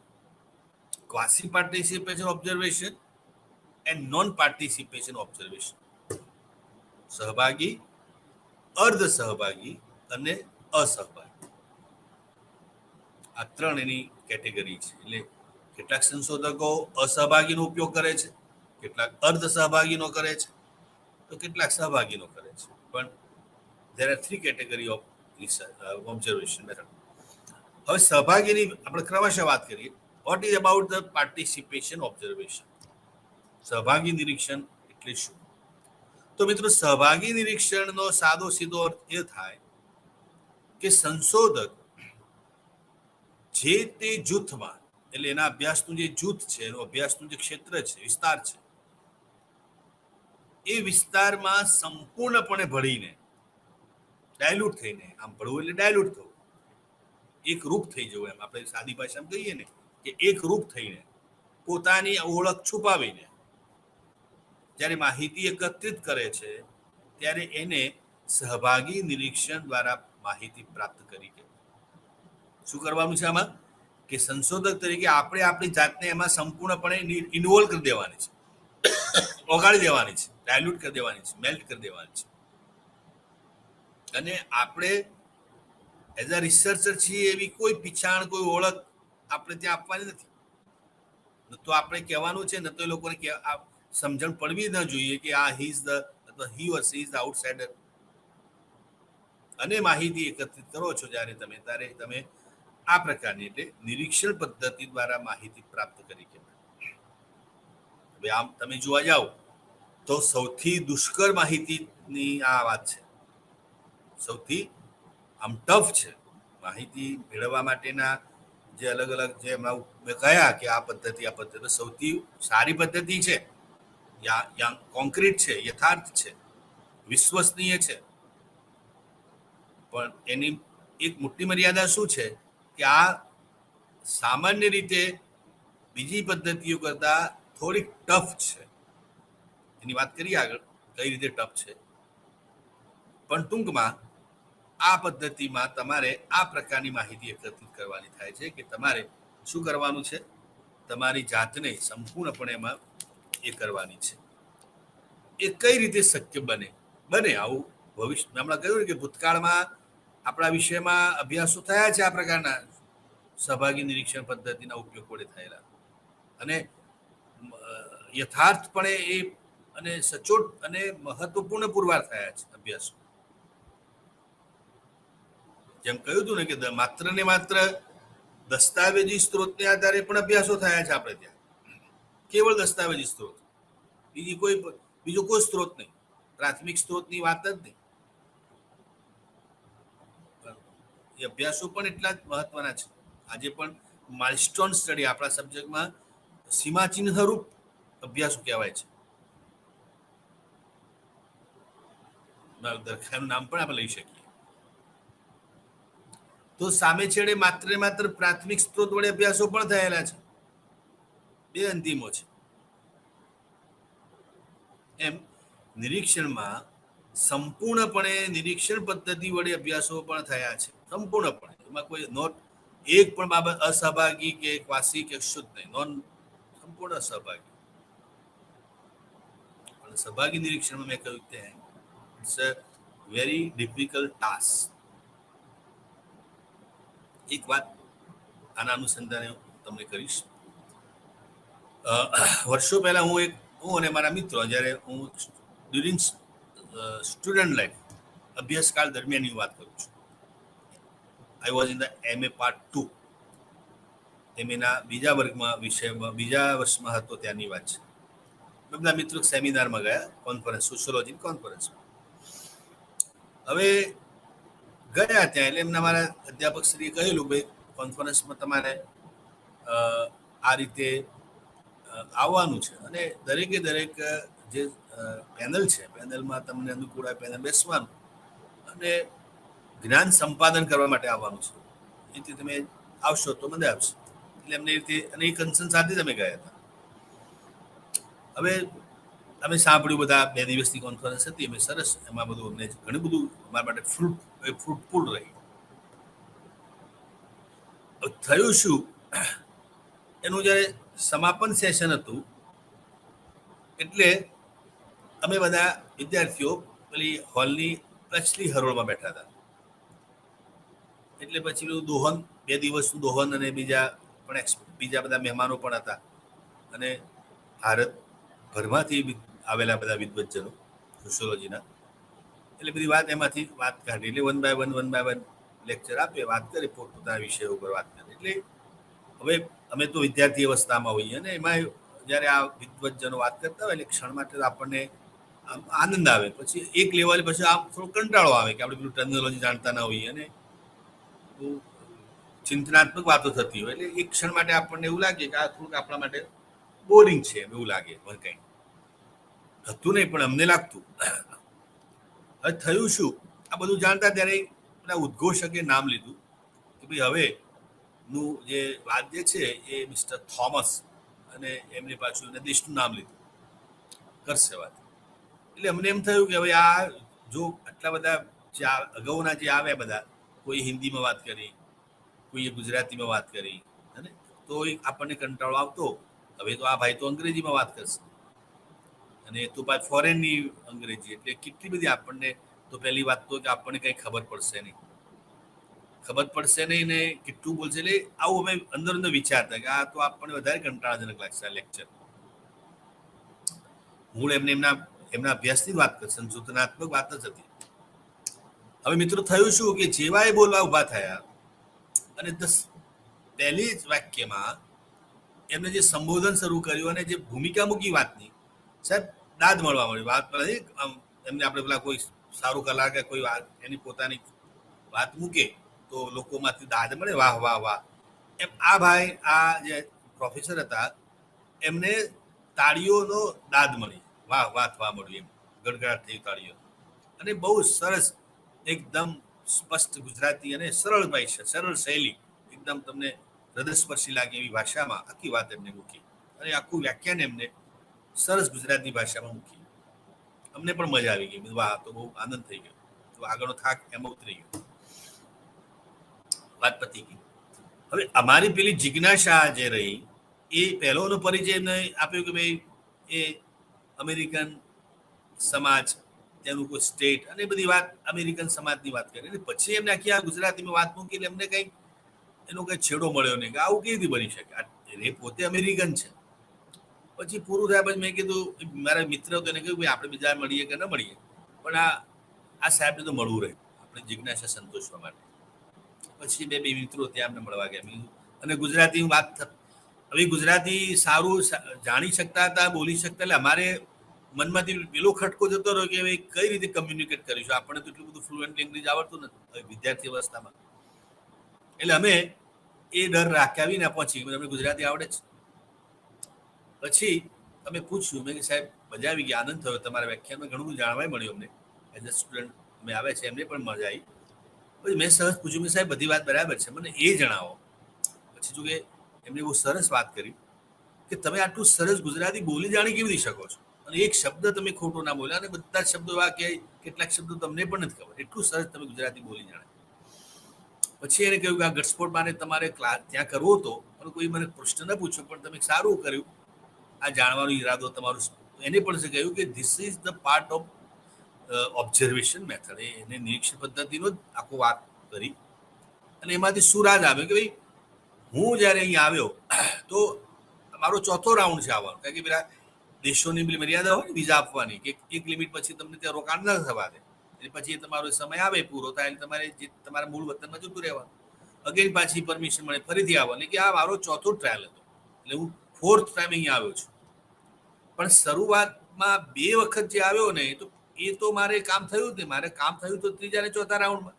quasi participation observation and non participation observation. સહભાગી, અર્ધ સહભાગી અને અસહભાગી, આ 3 એની કેટેગરી છે. એટલે કેટલાક સંશોધકો અસહભાગીનો ઉપયોગ કરે છે, કેટલાક અર્ધ સહભાગીનો કરે છે, તો કેટલાક સહભાગીનો કરે છે. પણ there are 3 category of observation method. હવે સહભાગીની આપણે ક્રમશઃ વાત કરીએ. What is about the participation observation? સહભાગી નિરીક્ષણ એટલે શું? તો મિત્રો, સહભાગી નિરીક્ષણનો સાદો સીધો અર્થ એ થાય કે સંશોધક જે તે જૂથમાં, એટલે એના અભ્યાસનું જે જૂથ છે, એનું અભ્યાસનું જે ક્ષેત્ર છે, વિસ્તાર છે, એ વિસ્તારમાં સંપૂર્ણપણે ભળીને, ડાયલ્યુટ થઈને, આમ ભળવું એટલે ડાયલ્યુટ થવું, એક રૂપ થઈ જવું, એમ આપણે સાદી ભાષામાં કહીએ ને કે એક રૂપ થઈને, પોતાની ઓળખ છુપાવીને જ્યારે માહિતી એકત્રિત કરે છે ત્યારે એને સહભાગી નિરીક્ષણ દ્વારા માહિતી પ્રાપ્ત કરી. શું કરવાનું છે આમાં? કે સંશોધક તરીકે આપણે આપણી જાતને એમાં સંપૂર્ણપણે ઇન્વોલ્વ કરી દેવાની છે, ઓગાળી દેવાની છે, ડાયલ્યુટ કરી દેવાની છે, મેલ્ટ કરી દેવાની છે. અને આપણે એઝ અ રિસર્ચર છીએ એવી કોઈ પીછાણ, કોઈ ઓળખ આપણે ત્યાં આપવાની નથી. તો આપણે કહેવાનું છે ને, તો એ લોકોને સમજણ પડવી ન જોઈએ કે આ હી ઓર સી ઇઝ ધ આઉટસાઇડર. અને માહિતી એકત્રિત કરો છો જ્યારે તમે આ પ્રકારની, એટલે નિરીક્ષણ પદ્ધતિ દ્વારા માહિતી પ્રાપ્ત કરી કે હવે આમ તમે જોવા જાઓ તો સૌથી દુષ્કર માહિતીની આ વાત છે. સૌથી આમ ટફ છે માહિતી મેળવવા માટેના જે અલગ જે મેં કહ્યા કે આ પદ્ધતિ સૌથી સારી પદ્ધતિ છે, કોન્ક્રીટ છે, યથાર્થ છે, વિશ્વસનીય છે. પણ એની એક મોટી મર્યાદા શું છે કે આ સામાન્ય રીતે બીજી પદ્ધતિઓ કરતા થોડીક ટફ છે. એની વાત કરીએ આગળ કઈ રીતે ટફ છે. પણ ટૂંકમાં આ પદ્ધતિમાં તમારે આ પ્રકારની માહિતી એકત્રિત કરવાની થાય છે કે તમારે શું કરવાનું છે, તમારી જાતને સંપૂર્ણપણે એમાં એ કરવાની છે. એ કઈ રીતે શક્ય બને આવું ભવિષ્ય હમણાં કહ્યું કે ભૂતકાળમાં આપણા વિષયમાં અભ્યાસો થયા છે આ પ્રકારના સહભાગી નિરીક્ષણ પદ્ધતિના ઉપયોગ વડે થયેલા, અને યથાર્થપણે એ અને સચોટ અને મહત્વપૂર્ણ પુરવાર થયા છે અભ્યાસો. જેમ કહ્યું હતું ને કે માત્ર ને માત્ર દસ્તાવેજી સ્ત્રોતને આધારે પણ અભ્યાસો થયા છે આપણે ત્યાં, કેવળ દસ્તાવેજી સ્ત્રોત, બીજો કોઈ સ્ત્રોત નહીં, પ્રાથમિક સ્ત્રોતની વાત જ નહીં. એ અભ્યાસો પણ એટલા જ મહત્વના છે. આજે પણ માઇલસ્ટોન સ્ટડી આપણા સબ્જેક્ટમાં સીમાચિહ્નરૂપ અભ્યાસો કહેવાય છે. દરખાસ્તનું નામ પણ આપણે લઈ શકીએ. તો સામે છેડે માત્ર ને માત્ર પ્રાથમિક સ્ત્રોત વડે અભ્યાસો પણ થયેલા છે, બે અંતિમો છે. એમ નિરીક્ષણમાં સંપૂર્ણપણે નિરીક્ષણ પદ્ધતિ વડે અભ્યાસો પણ થયા છે, સંપૂર્ણપણે. એમાં કોઈ નોટ એક પણ બાબત અસહભાગી કે ક્વાસી કે શુદ્ધ નહીં, નોન સંપૂર્ણ સહભાગી. પણ સહભાગી નિરીક્ષણમાં મેં કહ્યું કે it's a very difficult task. એક વાત આના અનુસંધાને તમને કરીશ. વર્ષો પહેલા હું અને મારા મિત્રો, જ્યારે હું ડ્યુરિંગ સ્ટુડન્ટ લાઈફ અભ્યાસકાળ દરમિયાનની વાત કરું છું, I was in the MA part 2, એમએના બીજા વર્ગમાં વિષયમાં બીજા વર્ષમાં હતો ત્યાંની વાત છે. બધા મિત્રો સેમિનારમાં ગયા, કોન્ફરન્સ, સોશિયોલોજી કોન્ફરન્સમાં. હવે ગયા ત્યાં એટલે એમના મારા અધ્યાપક શ્રીએ કહેલું, ભાઈ કોન્ફરન્સમાં તમારે આ રીતે આવવાનું છે, અને દરેકે દરેક જે પેનલ છે, પેનલમાં તમને અનુકૂળ આ પેનલ બેસવાનું અને જ્ઞાન સંપાદન કરવા માટે આવવાનું છે. એથી તમે આવશો તો મજા આવશે. એટલે એમને રીતે અને એ કન્સર્ન સાથે જ અમે ગયા હતા. હવે અમે સાંભળ્યું, બધા 2 દિવસની કોન્ફરન્સ હતી, અમે સરસ એમાં બધું અમને ઘણું બધું અમારા માટે ફ્રૂટફુલ રહી. થયું શું, એનું જ્યારે સમાપન સેશન હતું એટલે અમે બધા વિદ્યાર્થીઓ પેલી હોલની પછલી હરોળમાં બેઠા હતા. એટલે પછી પેલું દોહન, 2 દિવસનું દોહન અને બીજા બધા મહેમાનો પણ હતા, અને ભારતભરમાંથી આવેલા બધા વિદ્વજ્જનો સોશિયોલોજીના. એટલે બધી વાત એમાંથી વાત કાઢી, એટલે વન બાય વન લેક્ચર આપે, વાત કરે પોતપોતાના વિષયો ઉપર વાત કરે. એટલે હવે અમે તો વિદ્યાર્થી અવસ્થામાં હોઈએ, અને એમાં જ્યારે આ વિદ્વજ્જનો વાત કરતા હોય એટલે ક્ષણ માટે આપણને આનંદ આવે, પછી એક લેવલે પછી આમ થોડો કંટાળો આવે કે આપણે પેલું ટર્મિનોલોજી જાણતા ના હોઈએ અને ચિંતનાત્મક વાતો થતી હોય. એટલે એક ક્ષણ માટે આપણને એવું લાગે કે આ થોડુંક આપણા માટે બોરિંગ છે, એવું લાગે. કંઈ હતું નહીં, પણ અમને લાગતું. હવે થયું શું, આ બધું જાણતા ત્યારે પેલા ઉદ્ઘોષકે નામ લીધું કે ભાઈ હવે નું જે વાત જે છે એ મિસ્ટર થોમસ, અને એમની પાછું દેશનું નામ લીધું, કરશે વાત. એટલે અમને એમ થયું કે હવે આ જો આટલા બધા જે અગાઉના જે આવ્યા બધા, કોઈ હિન્દીમાં વાત કરી, કોઈએ ગુજરાતીમાં વાત કરી, અને તો આપણને કંટાળો આવતો. હવે તો આ ભાઈ તો અંગ્રેજીમાં વાત કરશે, અને એ તો પાછું ફોરેનની અંગ્રેજી, એટલે કેટલી બધી આપણને તો પહેલી વાત તો કે આપણને કંઈ ખબર પડશે નહીં ને કેટલું બોલશે. એટલે આવું અમે અંદર વિચારતા કે આ તો આપણને વધારે કંટાળાજનક લાગશે આ લેક્ચર. મૂળ એમના અભ્યાસની વાત કરશે, સંશોધનાત્મક વાત જ હતી. હવે મિત્રો થયું શું કે જેવા એ બોલવા ઉભા થયા, અને પહેલી જ વાક્યમાં એમને જે સંબોધન શરૂ કર્યું અને જે ભૂમિકા મૂકી વાતની, સાહેબ દાદ મળવા મળી. વાત એમને આપણે પેલા કોઈ સારું કલાકાર કોઈ વાત એની પોતાની વાત મૂકે તો લોકોમાંથી દાદ મળે, વાહ વાહ વાહ. એમ આ ભાઈ, આ જે પ્રોફેસર હતા, એમને તાળીઓનો દાદ મળી, વાહ વાહ થવા મળ્યું, એમ ગડગડાટ થઈ તાળીઓ. અને બહુ સરસ, એકદમ સ્પષ્ટ ગુજરાતી અને સરળ ભાઈ છે, સરળ શૈલી, એકદમ તમને હૃદયસ્પર્શી લાગે એવી ભાષામાં આખી વાત એમને મૂકી અને આખું વ્યાખ્યાન એમને સરસ ગુજરાતી ભાષામાં મૂકી. અમને પણ મજા આવી ગઈ. વાહ, તો બહુ આનંદ થઈ ગયો. તો આગળનો થાક એમાં ઉતરી ગયો. વાત પતી ગઈ. હવે અમારી પેલી જિજ્ઞાસા જે રહી એ પહેલોનો પરિચય એમને આપ્યો કે ભાઈ એ અમેરિકન સમાજ, તેનું કોઈ સ્ટેટ અને બધી વાત અમેરિકન સમાજની વાત કરી. પછી એમને આખી આ ગુજરાતીમાં વાત મૂકી એટલે એમને કંઈક એનો કંઈ છેડો મળ્યો નહીં કે આવું કેવી રીતે બની શકે. એ પોતે અમેરિકન છે. પછી પૂરું થયા પછી મેં કીધું, મારા મિત્ર હતો એને કહ્યું ભાઈ આપણે બીજા મળીએ કે ન મળીએ, પણ આ સાહેબને તો મળવું રહે આપણે જિજ્ઞાસા સંતોષવા માટે. પછી બે મિત્રો ત્યાં અમને મળવા ગયા. અને ગુજરાતી વાત, હવે ગુજરાતી સારું જાણી શકતા હતા, બોલી શકતા, એટલે અમારે મનમાંથી પેલો ખટકો જતો રહ્યો કે ભાઈ કઈ રીતે કમ્યુનિકેટ કરીશું. આપણને તો એટલું બધું ફ્લુઅન્ટ લેંગ્વેજ આવડતું નથી વિદ્યાર્થી અવસ્થામાં. એટલે અમે એ ડર રાખ્યા ના પહોંચી અમને ગુજરાતી આવડે છે. પછી અમે પૂછ્યું, મેં કે સાહેબ મજા આવી ગઈ, આનંદ થયો, તમારા વ્યાખ્યાનમાં ઘણું બધું જાણવા મળ્યું અમને. એઝ અ સ્ટુડન્ટ અમે આવે છે એમને પણ મજા આવી. પછી મેં સહજ પૂછ્યું કે સાહેબ બધી વાત બરાબર છે, મને એ જણાવો. પછી જો કે એમને બહુ સરસ વાત કરી કે તમે આટલું સરસ ગુજરાતી બોલી જાણી કેવી રીતે શકો છો, અને એક શબ્દ તમે ખોટો ના બોલ્યા, અને બધા જ શબ્દો એવા કે કેટલાક શબ્દો તમને પણ નથી ખબર, એટલું સરસ તમે ગુજરાતી બોલી જાણે. પછી એને કહ્યું કે આ ઘટસ્ફોટમાં તમારે ક્લાસ ત્યાં કરવો હતો, પણ કોઈ મને પ્રશ્ન ન પૂછ્યો, પણ તમે સારું કર્યું આ જાણવાનો ઈરાદો તમારો. એને પણ કહ્યું કે this is the part of observation method. એને નિરીક્ષણ પદ્ધતિનો જ આખો વાત કરી. અને એમાંથી શું રાજ આવ્યો કે ભાઈ હું જ્યારે અહીંયા આવ્યો તો મારો ચોથો રાઉન્ડ છે આવવાનો, કારણ કે પેલા દેશોની પેલી મર્યાદા હોય ને વિઝા આપવાની, કે એક લિમિટ પછી તમને ત્યાં રોકાણ ન થવા દે, એટલે પછી તમારો સમય આવે પૂરો થાય એટલે તમારે જે તમારા મૂળ વતનમાં જતું રહેવાનું, અગેન પાછી પરમિશન મળે ફરીથી આવવાની. કે આ મારો ચોથો ટ્રાયલ હતો, એટલે હું 4th ટાઈમ અહીંયા આવ્યો છું. પણ શરૂઆતમાં 2 વખત જે આવ્યો ને એ તો મારે કામ થયું જ નહીં. મારે કામ થયું તો ત્રીજા અને ચોથા રાઉન્ડમાં.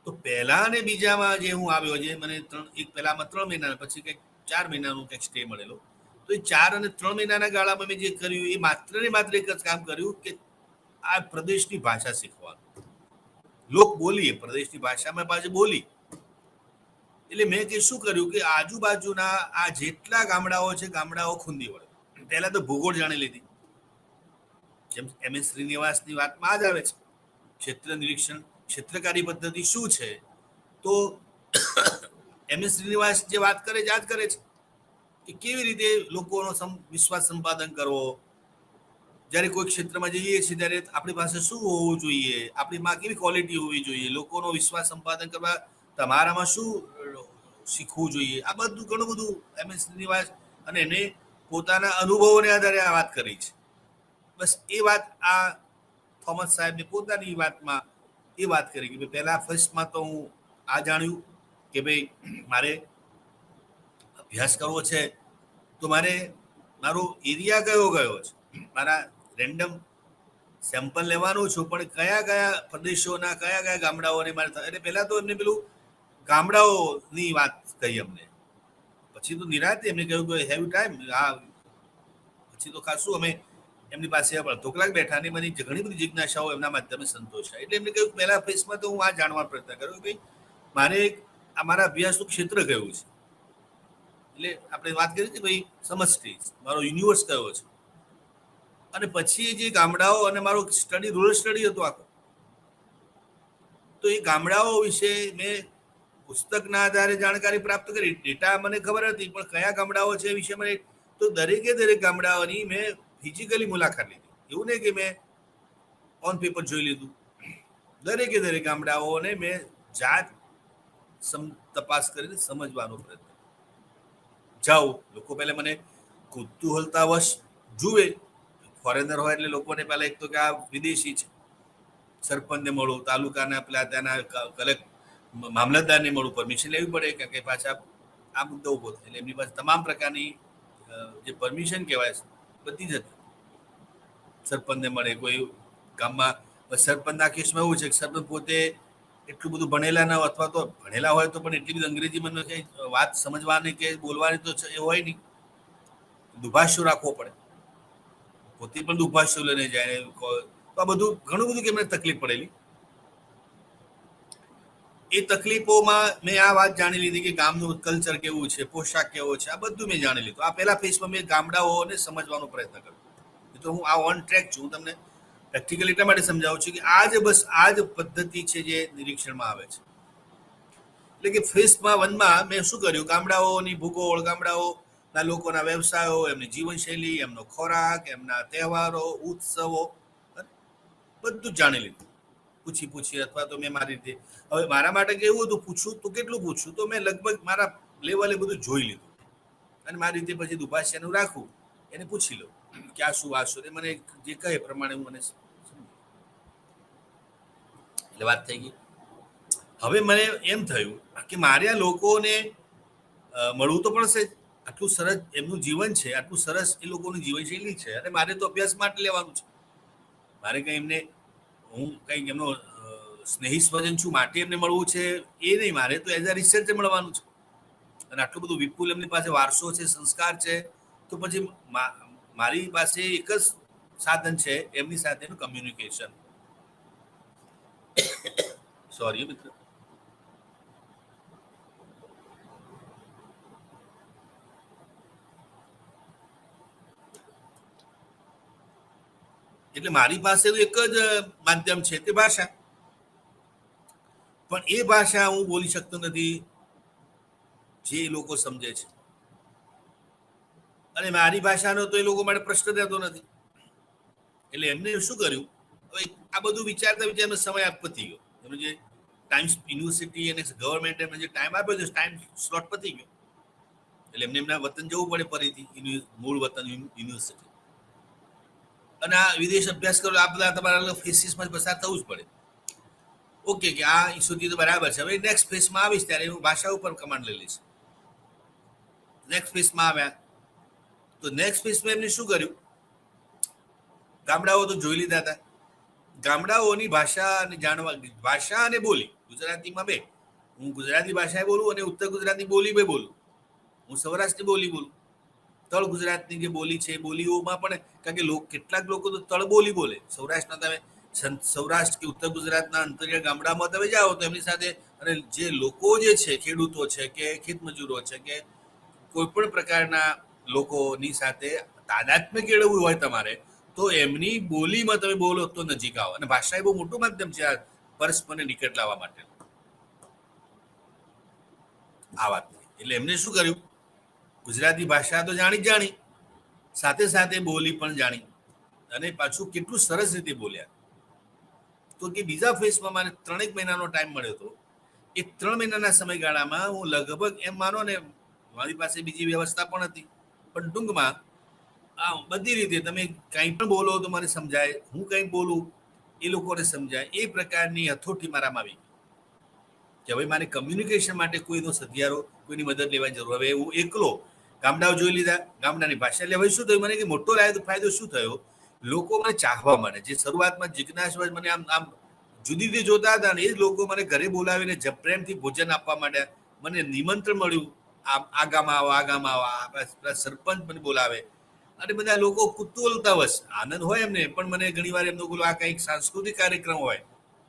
તો પહેલા અને બીજામાં જે હું આવ્યો, જે મને એક પહેલામાં 3 મહિના પછી કંઈક 4 મહિનાનું કંઈક સ્ટે મળેલો, તો એ 4 અને 3 મહિનાના ગાળામાં મેં જે કર્યું એ માત્ર ને માત્ર એક જ કામ કર્યું કે આ પ્રદેશની ભાષા શીખવાનું. લોક બોલીએ પ્રદેશની ભાષામાં પાછી બોલી. એટલે મેં કે શું કર્યું કે આજુબાજુના આ જેટલા ગામડાઓ છે, ગામડાઓ ખૂંદી વળે. પહેલા તો ભૂગોળ જાણી લીધી, જેમ MS શ્રીનિવાસની વાતમાં જ આવે છે, ક્ષેત્ર નિરીક્ષણ ક્ષેત્રકારી પદ્ધતિ શું છે. તો MS શ્રીનિવાસ જે વાત કરે છે આ જ કરે છે કે કેવી રીતે લોકોનો વિશ્વાસ સંપાદન કરવો. જ્યારે કોઈ ક્ષેત્રમાં જઈએ છીએ ત્યારે આપણી પાસે શું હોવું જોઈએ, આપણીમાં કેવી ક્વોલિટી હોવી જોઈએ, લોકોનો વિશ્વાસ સંપાદન કરવા તમારામાં શું શીખવું જોઈએ. આ બધું ઘણું બધું MS શ્રીનિવાસ અને એને પોતાના અનુભવોને આધારે આ વાત કરી છે. બસ એ વાત આ થોમસ સાહેબની પોતાની વાતમાં એ વાત કરી કે પહેલા ફર્સ્ટમાં તો હું આ જાણ્યું કે ભાઈ મારે અભ્યાસ કરવો છે તો મારે મારો એરિયા કયો છે, મારા રેન્ડમ સેમ્પલ લેવાનું છું, પણ કયા કયા પ્રદેશોના કયા કયા ગામડાઓને મારે. એટલે પહેલા તો એમને પેલું ગામડાઓની વાત કહી અમને. પછી તો નિરાંતે એમને કહ્યું કે હેવ ટાઈમ. આ પછી તો ખાસું અમે એમની પાસે અડધો કલાક બેઠા ને મને ઘણી બધી જિજ્ઞાસાઓ એમના માધ્યમે સંતોષાય. એટલે એમને કહ્યું પહેલા ફેસમાં તો હું આ જાણવાનો પ્રયત્ન કર્યો કે ભાઈ મારે અમારા અભ્યાસનું ક્ષેત્ર કયું છે. એટલે આપણે વાત કરી કે ભાઈ સમષ્ટિ મારો યુનિવર્સ કયો છે, અને પછી જે ગામડાઓ અને મારો સ્ટડી રૂરલ સ્ટડી હતો આખો, તો એ ગામડાઓ વિશે મેં પુસ્તકના આધારે જાણકારી પ્રાપ્ત કરી. ડેટા મને ખબર હતી, પણ કયા ગામડાઓ છે એ વિશે મને, તો દરેકે દરેક ગામડાઓની મેં ફિઝિકલી મુલાકાત લીધી. એવું નહીં કે મેં ઓન પેપર જોઈ લીધું. દરેકે દરેક ગામડાઓને મેં જાત તપાસ કરીને સમજવાનો પ્રયત્ન. જાઓ લોકો પહેલા મને કુતૂહલતાવશ જુએ, ફોરેનર હોય એટલે લોકોને પહેલા એક તો કે આ વિદેશી છે, સરપંચને મળું, તાલુકાના પેલા ત્યાંના કલેક્ટ મામલતદારને મળું, પરમિશન લેવી પડે, કારણ કે પાછા આ મુદ્દો ઉભો થાય. એટલે એમની પાસે તમામ પ્રકારની જે પરમિશન કહેવાય છે બધી જ હતી. સરપંચને મળે, કોઈ ગામમાં સરપંચના કેસમાં એવું છે કે સરપંચ પોતે એટલું બધું ભણેલા ના હોય, અથવા તો ભણેલા હોય તો પણ એટલી બધી અંગ્રેજીમાં કંઈ વાત સમજવાની કે બોલવાની તો એ હોય નહીં, દુભાષ્યો રાખવો પડે, પોતે પણ દુભાષ્યો લઈને જાય. તો આ બધું ઘણું બધું કે એમને તકલીફ પડેલી. એ તકલીફોમાં મેં આ વાત જાણી લીધી કે ગામનું કલ્ચર કેવું છે, પોશાક કેવો છે, આ બધું મેં જાણી લીધું. આ પહેલા ફેઝમાં મેં ગામડાઓને સમજવાનો પ્રયત્ન કર્યો. તો હું આ ઓન ટ્રેક છું. હું તમને પ્રેક્ટિકલી એટલા માટે સમજાવું છું કે આ જ પદ્ધતિ છે જે નિરીક્ષણમાં આવે છે. એટલે કે ફેઝમાં 1માં મેં શું કર્યું, ગામડાઓની ભૂગોળ, ગામડાઓના લોકોના વ્યવસાયો, એમની જીવનશૈલી, એમનો ખોરાક, એમના તહેવારો, ઉત્સવો બધું જાણી લીધું પૂછી અથવા તો મેં મારી રીતે. હવે મારા માટે કેવું હતું, પૂછું તો કેટલું પૂછું, તો મેં લગભગ મારા લેવલે બધું જોઈ લીધું અને મારી રીતે પછી દુભાષિયાનું રાખું, એને પૂછી લઉં કે આ શું મને જે કહે પ્રમાણે હું મને એટલે વાત થઈ ગઈ. હવે મને એમ થયું કે મારે આ લોકોને મળવું તો પડશે. આટલું સરસ એમનું જીવન છે, આટલું સરસ એ લોકોની જીવનશૈલી છે અને મારે તો અભ્યાસ માટે લેવાનું છે. મારે કંઈ એમને હું કંઈક એમનો સ્નેહી સ્વજન છું માટે એમને મળવું છે એ નહીં, મારે તો એઝ અ રિસર્ચર મળવાનું છે. અને આટલું બધું વિપુલ એમની પાસે વારસો છે, સંસ્કાર છે, તો પછી મારી પાસે એક જ સાધન છે એમની સાથેનું કમ્યુનિકેશન. સોરી મિત્ર. એટલે મારી પાસે એક જ માધ્યમ છે, તે ભાષા. પણ એ ભાષા હું બોલી શકતો નથી જે લોકો સમજે છે, અને મારી ભાષાનો તો એ લોકો માટે પ્રશ્ન રહેતો નથી. એટલે એમને શું કર્યું, હવે આ બધું વિચારતા સમય પતી ગયો. એનો જે ટાઈમ યુનિવર્સિટી અને ગવર્મેન્ટ એમને જે ટાઈમ આપ્યો છે, ટાઈમ સ્લોટ પતી ગયો. એટલે એમને એમના વતન જવું પડે ફરીથી, મૂળ વતન યુનિવર્સિટી. અને આ વિદેશ અભ્યાસ કરો આ બધા તમારા ફેસીસમાં પસાર થવું જ પડે. ઓકે કે આ સુધી તો બરાબર છે. હવે નેક્સ્ટ ફેઝમાં આવીશ ત્યારે હું ભાષા ઉપર કમાન્ડ લઈ લઈશ. નેક્સ્ટ ફેઝમાં આવ્યા તો નેક્સ્ટ ફેઝમાં એમને શું કર્યું, ગામડાઓ તો જોઈ લીધા હતા. ગામડાઓની ભાષા અને જાણવા, ભાષા અને બોલી ગુજરાતીમાં બે. હું ગુજરાતી ભાષા બોલું અને ઉત્તર ગુજરાતી બોલી બે બોલું. હું સૌરાષ્ટ્રની બોલી બોલું. તળ ગુજરાતની જે બોલી છે એ બોલીઓમાં પણ, કારણ કે કેટલાક લોકો તો તળ બોલી બોલે. સૌરાષ્ટ્રના તમે સૌરાષ્ટ્ર કે ઉત્તર ગુજરાતના અંતરિયાળ ગામડામાં તમે જાઓ તો એમની સાથે, અને જે લોકો જે છે, ખેડૂતો છે કે ખેતમજૂરો છે કે કોઈ પણ પ્રકારના લોકોની સાથે તાદાત્મ્ય કેળવવું હોય તમારે, તો એમની બોલીમાં તમે બોલો તો નજીક આવો. અને ભાષા એ બહુ મોટું માધ્યમ છે આ પરસ્પરને નિકટ લાવવા માટે. આ વાત એટલે એમને શું કર્યું, ગુજરાતી ભાષા તો જાણી સાથે સાથે બોલી પણ જાણી, અને પાછું કેટલું સરસ રીતે બોલ્યા. તો કે બીજા ફેઝમાં મારે 3 મહિનાનો ટાઈમ મળ્યો હતો. એ 3 મહિનાના સમયગાળામાં હું લગભગ એમ માનો ને, મારી પાસે બીજી વ્યવસ્થા પણ હતી, પણ ટૂંકમાં બધી રીતે તમે કંઈ પણ બોલો તો મને સમજાય, હું કંઈ બોલું એ લોકોને સમજાય, એ પ્રકારની હથોટી મારામાં આવી કે હવે મારે કમ્યુનિકેશન માટે કોઈનો સધિયારો, કોઈની મદદ લેવાની જરૂર. હવે હું એકલો ગામડાઓ જોઈ લીધા, ગામડાની ભાષા. એટલે હવે શું થયું, મને કે મોટો ફાયદો શું થયો, લોકો મને ચાહવા મળે. જે શરૂઆતમાં જિજ્ઞાસ મને આમ જુદી રીતે જોતા હતા ને, એ જ લોકો મને ઘરે બોલાવીને પ્રેમથી ભોજન આપવા માંડ્યા. મને નિમંત્રણ મળ્યું, આ ગામમાં આવો, આ ગામમાં આવો. સરપંચ મને બોલાવે અને બધા લોકો કુતૂહલતાવશ, આનંદ હોય એમને, પણ મને ઘણીવાર એમનો બોલો આ કંઈક સાંસ્કૃતિક કાર્યક્રમ હોય,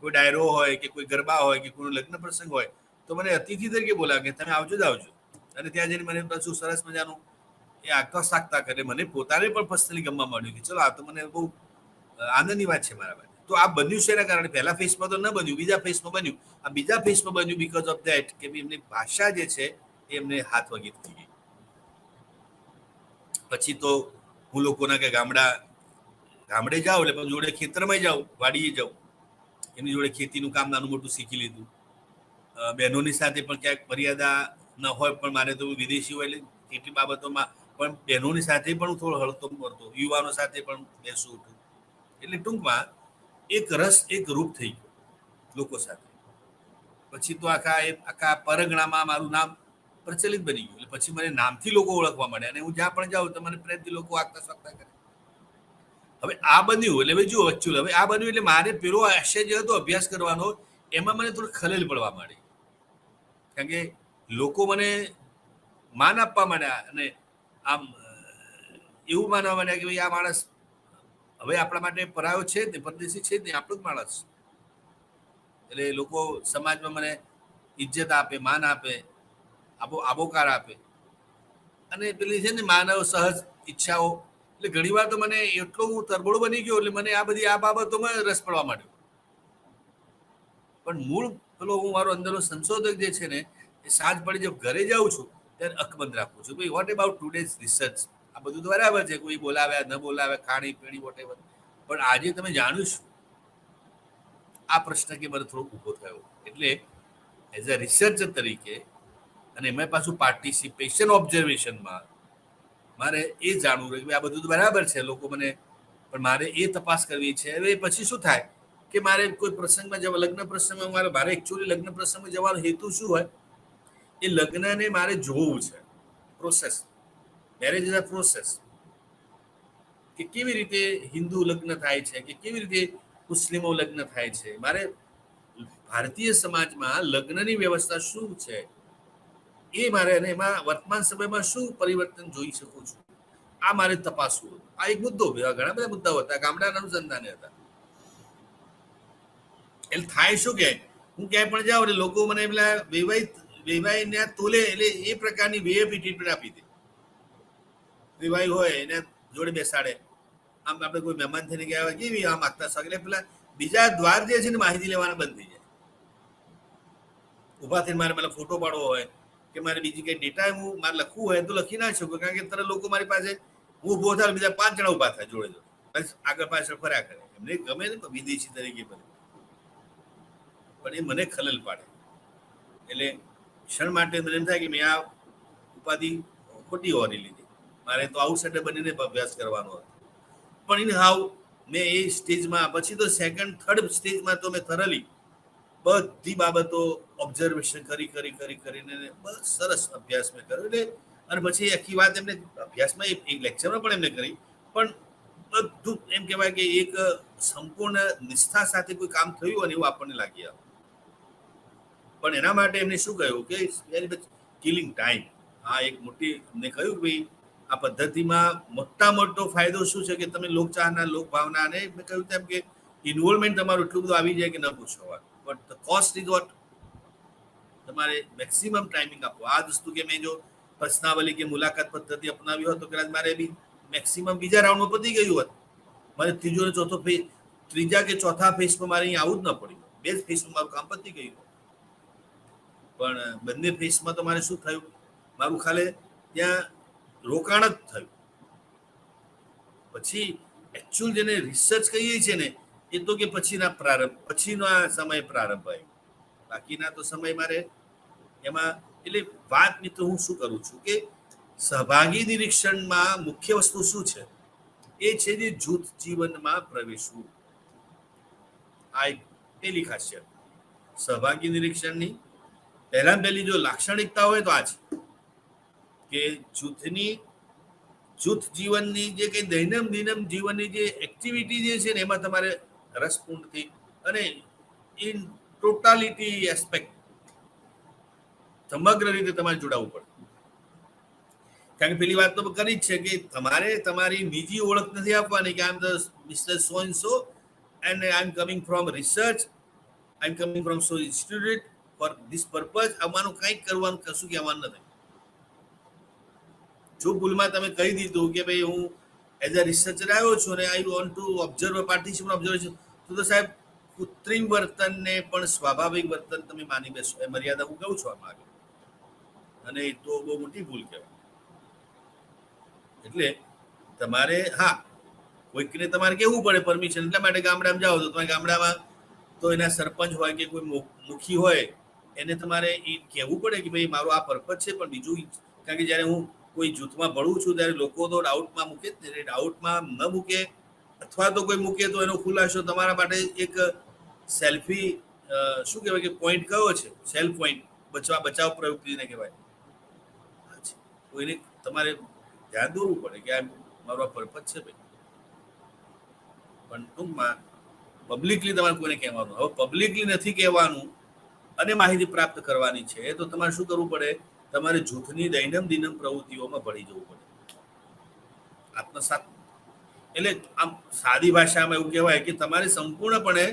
કોઈ ડાયરો હોય કે કોઈ ગરબા હોય કે કોઈ લગ્ન પ્રસંગ હોય, તો મને અતિથિ તરીકે બોલાવે કે તમે આવજો જ આવજો. અને ત્યાં જઈને મને પાછું સરસ મજાનું એ આગતા સાકતા કરે. મને પોતાને પણ પર્સનલી ગમવા માંડ્યું કે ચલો આ તો મને બહુ આનંદની વાત છે મારા માટે. તો આ બન્યું છે એના કારણે. પહેલા ફેઝમાં તો ન બન્યું, બીજા ફેઝમાં બન્યું. આ બીજા ફેઝમાં બન્યું બીકોઝ ઓફ ધેટ કે એમની ભાષા જે છે એ એમને હાથ વગી થઈ ગઈ. પછી તો હું લોકોના કે ગામડે જાઉં એટલે પણ જોડે ખેતરમાં જાઉં, વાડીએ જાઉં, એમની જોડે ખેતીનું કામ નાનું મોટું શીખી લીધું. બહેનોની સાથે પણ ક્યાંક મર્યાદા ન હોય, પણ મારે તો વિદેશી હોય એટલે કેટલી બાબતોમાં પણ બહેનોની સાથે પણ હું થોડો હળતો મળતો, યુવાનો સાથે પણ બેસું ઉઠું. એટલે ટૂંકમાં એક રસ, એક રૂપ થઈ ગયો લોકો સાથે. પછી તો આખા પરગણામાં મારું નામ પ્રચલિત બની ગયું. એટલે પછી મને નામથી લોકો ઓળખવા મળે, અને હું જ્યાં પણ જાઉં તો મને પ્રેમથી લોકો આગતા સ્વાગતા કરે. હવે આ બન્યું એટલે જુઓ એકચ્યુઅલ, હવે આ બન્યું એટલે મારે પેલો આશય જે હતો અભ્યાસ કરવાનો, એમાં મને થોડું ખલેલ પડવા માંડી. કારણ કે લોકો મને માન આપવા માંડ્યા અને આમ એવું માનવા માંડ્યા કે ભાઈ આ માણસ હવે આપણા માટે પરાયો છે જ ને, પરદેશી છે જ ને, આપણો જ માણસ. એટલે લોકો સમાજમાં મને ઇજ્જત આપે, માન આપે, આબોકાર આપે. અને પેલી છે ને માનવ સહજ ઈચ્છાઓ, એટલે ઘણી વાર તો મને એટલો હું તરબોળ બની ગયો એટલે મને આ બધી આ બાબતોમાં રસ પડવા માંડ્યો. પણ મૂળ પેલો હું મારો અંદરનો સંશોધક જે છે ને એ સાંજ પડી જે ઘરે જાઉં છું ત્યારે અકબંધ રાખું છું ભાઈ વોટ અબાઉટ ટુડેઝ રિસર્ચ. આ બધું તો બરાબર છે, કોઈ બોલાવ્યા ન બોલાવ્યા, ખાણી પીણી વોટ એવર, પણ આજે તમે જાણ્યું છું આ પ્રશ્ન કે મને થોડો ઊભો થયો. એટલે એઝ અ રિસર્ચર તરીકે અને એમાં પાછું પાર્ટિસિપેશન ઓબ્ઝર્વેશનમાં મારે એ જાણવું રહ્યું કે આ બધું તો બરાબર છે, લોકો મને, પણ મારે એ તપાસ કરવી છે. હવે પછી શું થાય કે મારે કોઈ પ્રસંગમાં જવા, લગ્ન પ્રસંગમાં મારે એકચ્યુઅલી લગ્ન પ્રસંગમાં જવાનો હેતુ શું હોય, એ લગ્નને મારે જોવું છે. Process, marriage is a process, કે કેવી રીતે હિન્દુ લગ્ન થાય છે, કે કેવી રીતે મુસ્લિમો લગ્ન થાય છે. મારે ભારતીય સમાજમાં લગ્નની વ્યવસ્થા શું છે એ મારે, અને એમાં વર્તમાન સમયમાં શું પરિવર્તન જોઈ શકું છું, આ મારે તપાસવું. આ એક મુદ્દો, ઘણા બધા મુદ્દાઓ હતા, ગામડાના અનુસંધાને હતા. એટલે થાય શું કે હું ક્યાંય પણ જાઉં એટલે લોકો મને પેલા વેવાઈને તોલે, એટલે એ પ્રકારની વીઆઈપી ટ્રીટમેન્ટ આપી દે. વેવાઈ હોય એને જોડે બેસાડે, આમ આપણે કોઈ મહેમાન થઈને ગયા હોય કેવી આમ આગતા સગ, એટલે પેલા બીજા દ્વાર જે છે ને માહિતી લેવાના બંધ થઈ જાય. ઉભા થઈને મારે પેલા ફોટો પાડવો હોય કે મારે બીજી કઈ ડેટા હું મારે લખવું હોય તો લખી ના શકું, કારણ કે તરત લોકો મારી પાસે, હું ઉભો થાય બીજા 5 જણા ઉભા થાય જોડે જોડે, બસ આગળ પાછળ ફર્યા કરે. એમને ગમે ને વિદેશી તરીકે બને, પણ એ મને ખલેલ પાડે. એટલે ક્ષણ માટે મને એમ થાય કે મેં આ ઉપાધિ ખોટી હોરી લીધી, મારે તો આઉટસાઇડર બનીને અભ્યાસ કરવાનો હતો. પણ ઇન હાઉ મેં એ સ્ટેજમાં, પછી તો સેકન્ડ થર્ડ સ્ટેજમાં તો મેં થરલી બધી બાબતો ઓબ્ઝર્વેશન કરીને બસ સરસ અભ્યાસ મેં કર્યો. એટલે અને પછી આખી વાત એમને અભ્યાસમાં એક લેક્ચરમાં પણ એમને કરી, પણ બધું એમ કહેવાય કે એક સંપૂર્ણ નિષ્ઠા સાથે કોઈ કામ થયું અને એવું આપણને લાગી આવે. પણ એના માટે એમને શું કહ્યું કે વેરી મચ કિલિંગ ટાઈમ. આ એક મોટી એમને કહ્યું ભાઈ આ પદ્ધતિમાં મોટો ફાયદો શું છે કે તમે લોકચાહના, લોકભાવના, અને મેં કહ્યું તેમ કે ઇન્વોલ્વમેન્ટ તમારું એટલું બધું આવી જાય કે ન પૂછો વાત. But the cost is what, તમારે મેક્સિમમ ટાઈમિંગ આપો. આ વસ્તુ કે મેં જો પ્રશ્નાવલી કે મુલાકાત પદ્ધતિ અપનાવી હોત તો કદાચ મારે બી મેક્સિમમ બીજા રાઉન્ડમાં પતી ગયું હોત. મારે ત્રીજો ને ચોથો ફેઝ, ત્રીજા કે ચોથા ફેઝમાં મારે અહીં આવું જ ન પડ્યું. બે જ ફેઝમાં મારું કામ પતી ગયું. પણ બંને ફેઝમાં તો મારે શું થયું, મારું ખાલી ત્યાં રોકાણ જ થયું. પછી એકચ્યુઅલ જેને રિસર્ચ કહીએ છીએ ને એ તો કે પછીનો આ સમય પ્રારંભ આવ્યો. બાકીના તો સમય મારે એમાં, એટલે વાત મિત્રો હું શું કરું છું કે સહભાગી નિરીક્ષણમાં મુખ્ય વસ્તુ શું છે, એ છે જે જૂથ જીવનમાં પ્રવેશવું. આ એક પેલી ખાસિયત સહભાગી નિરીક્ષણની. પહેલી જો લાક્ષણિકતા હોય તો આ છે કે જૂથ જીવનની જે કંઈ દૈનંદિન જીવનની જે એક્ટિવિટી જે છે ને એમાં તમારે રસપૂર્ણથી અને ઇન ટોટાલિટી એસ્પેક્ટ સમગ્ર રીતે તમારે જોડાવવું પડે. કારણ કે પેલી વાત તો કરી જ છે કે તમારે તમારી નિજી ઓળખ નથી આપવાની કે I am the mister so and so and I am coming from research, I am coming from so institute for this purpose. આમાંનું કંઈક કરવાનું, કશું કહેવાનું નથી. જો ભૂલમાં તમે કહી દીધું કે ભાઈ હું એઝ અ રિસર્ચર આવ્યો છું અને I want to observe participant observation, તો સાહેબ કૃત્રિમ વર્તનને પણ સ્વાભાવિક વર્તન તમે માની બેસો, એ મર્યાદા હું કહું છું આમાં આગળ, અને એ તો બહુ મોટી ભૂલ કહેવાય. એટલે તમારે હા કોઈકને તમારે કેવું પડે પરમિશન, એટલા માટે ગામડામાં જાઓ તો તમારે ગામડામાં તો એના સરપંચ હોય કે કોઈ મુખી હોય એને તમારે એ કહેવું પડે કે ભાઈ મારો આ પર્પઝ છે. પણ બીજું, કારણ કે જ્યારે હું કોઈ જૂથમાં ભણું છું ત્યારે લોકો તો ડાઉટમાં મૂકે જ ને, ડાઉટમાં ન મૂકે અથવા તો કોઈ મૂકે તો એનો ખુલાસો તમારા માટે એક સેલ્ફી, શું કહેવાય કે પોઈન્ટ કયો છે, સેલ્ફ પોઈન્ટ, બચાવ પ્રવૃત્તિને કહેવાય. કોઈને તમારે ધ્યાન દોરવું પડે કે આ મારો આ પર્પઝ છે ભાઈ. પણ ટૂંકમાં પબ્લિકલી તમારે કોઈને કહેવાનું, હવે પબ્લિકલી નથી કહેવાનું અને માહિતી પ્રાપ્ત કરવાની છે તો તમારે શું કરવું પડે, તમારે જૂથની દૈનંદિન પ્રવૃત્તિઓમાં ભળી જવું પડે. આત્મસાત એટલે આમ સાદી ભાષામાં એવું કહેવાય કે તમારે સંપૂર્ણપણે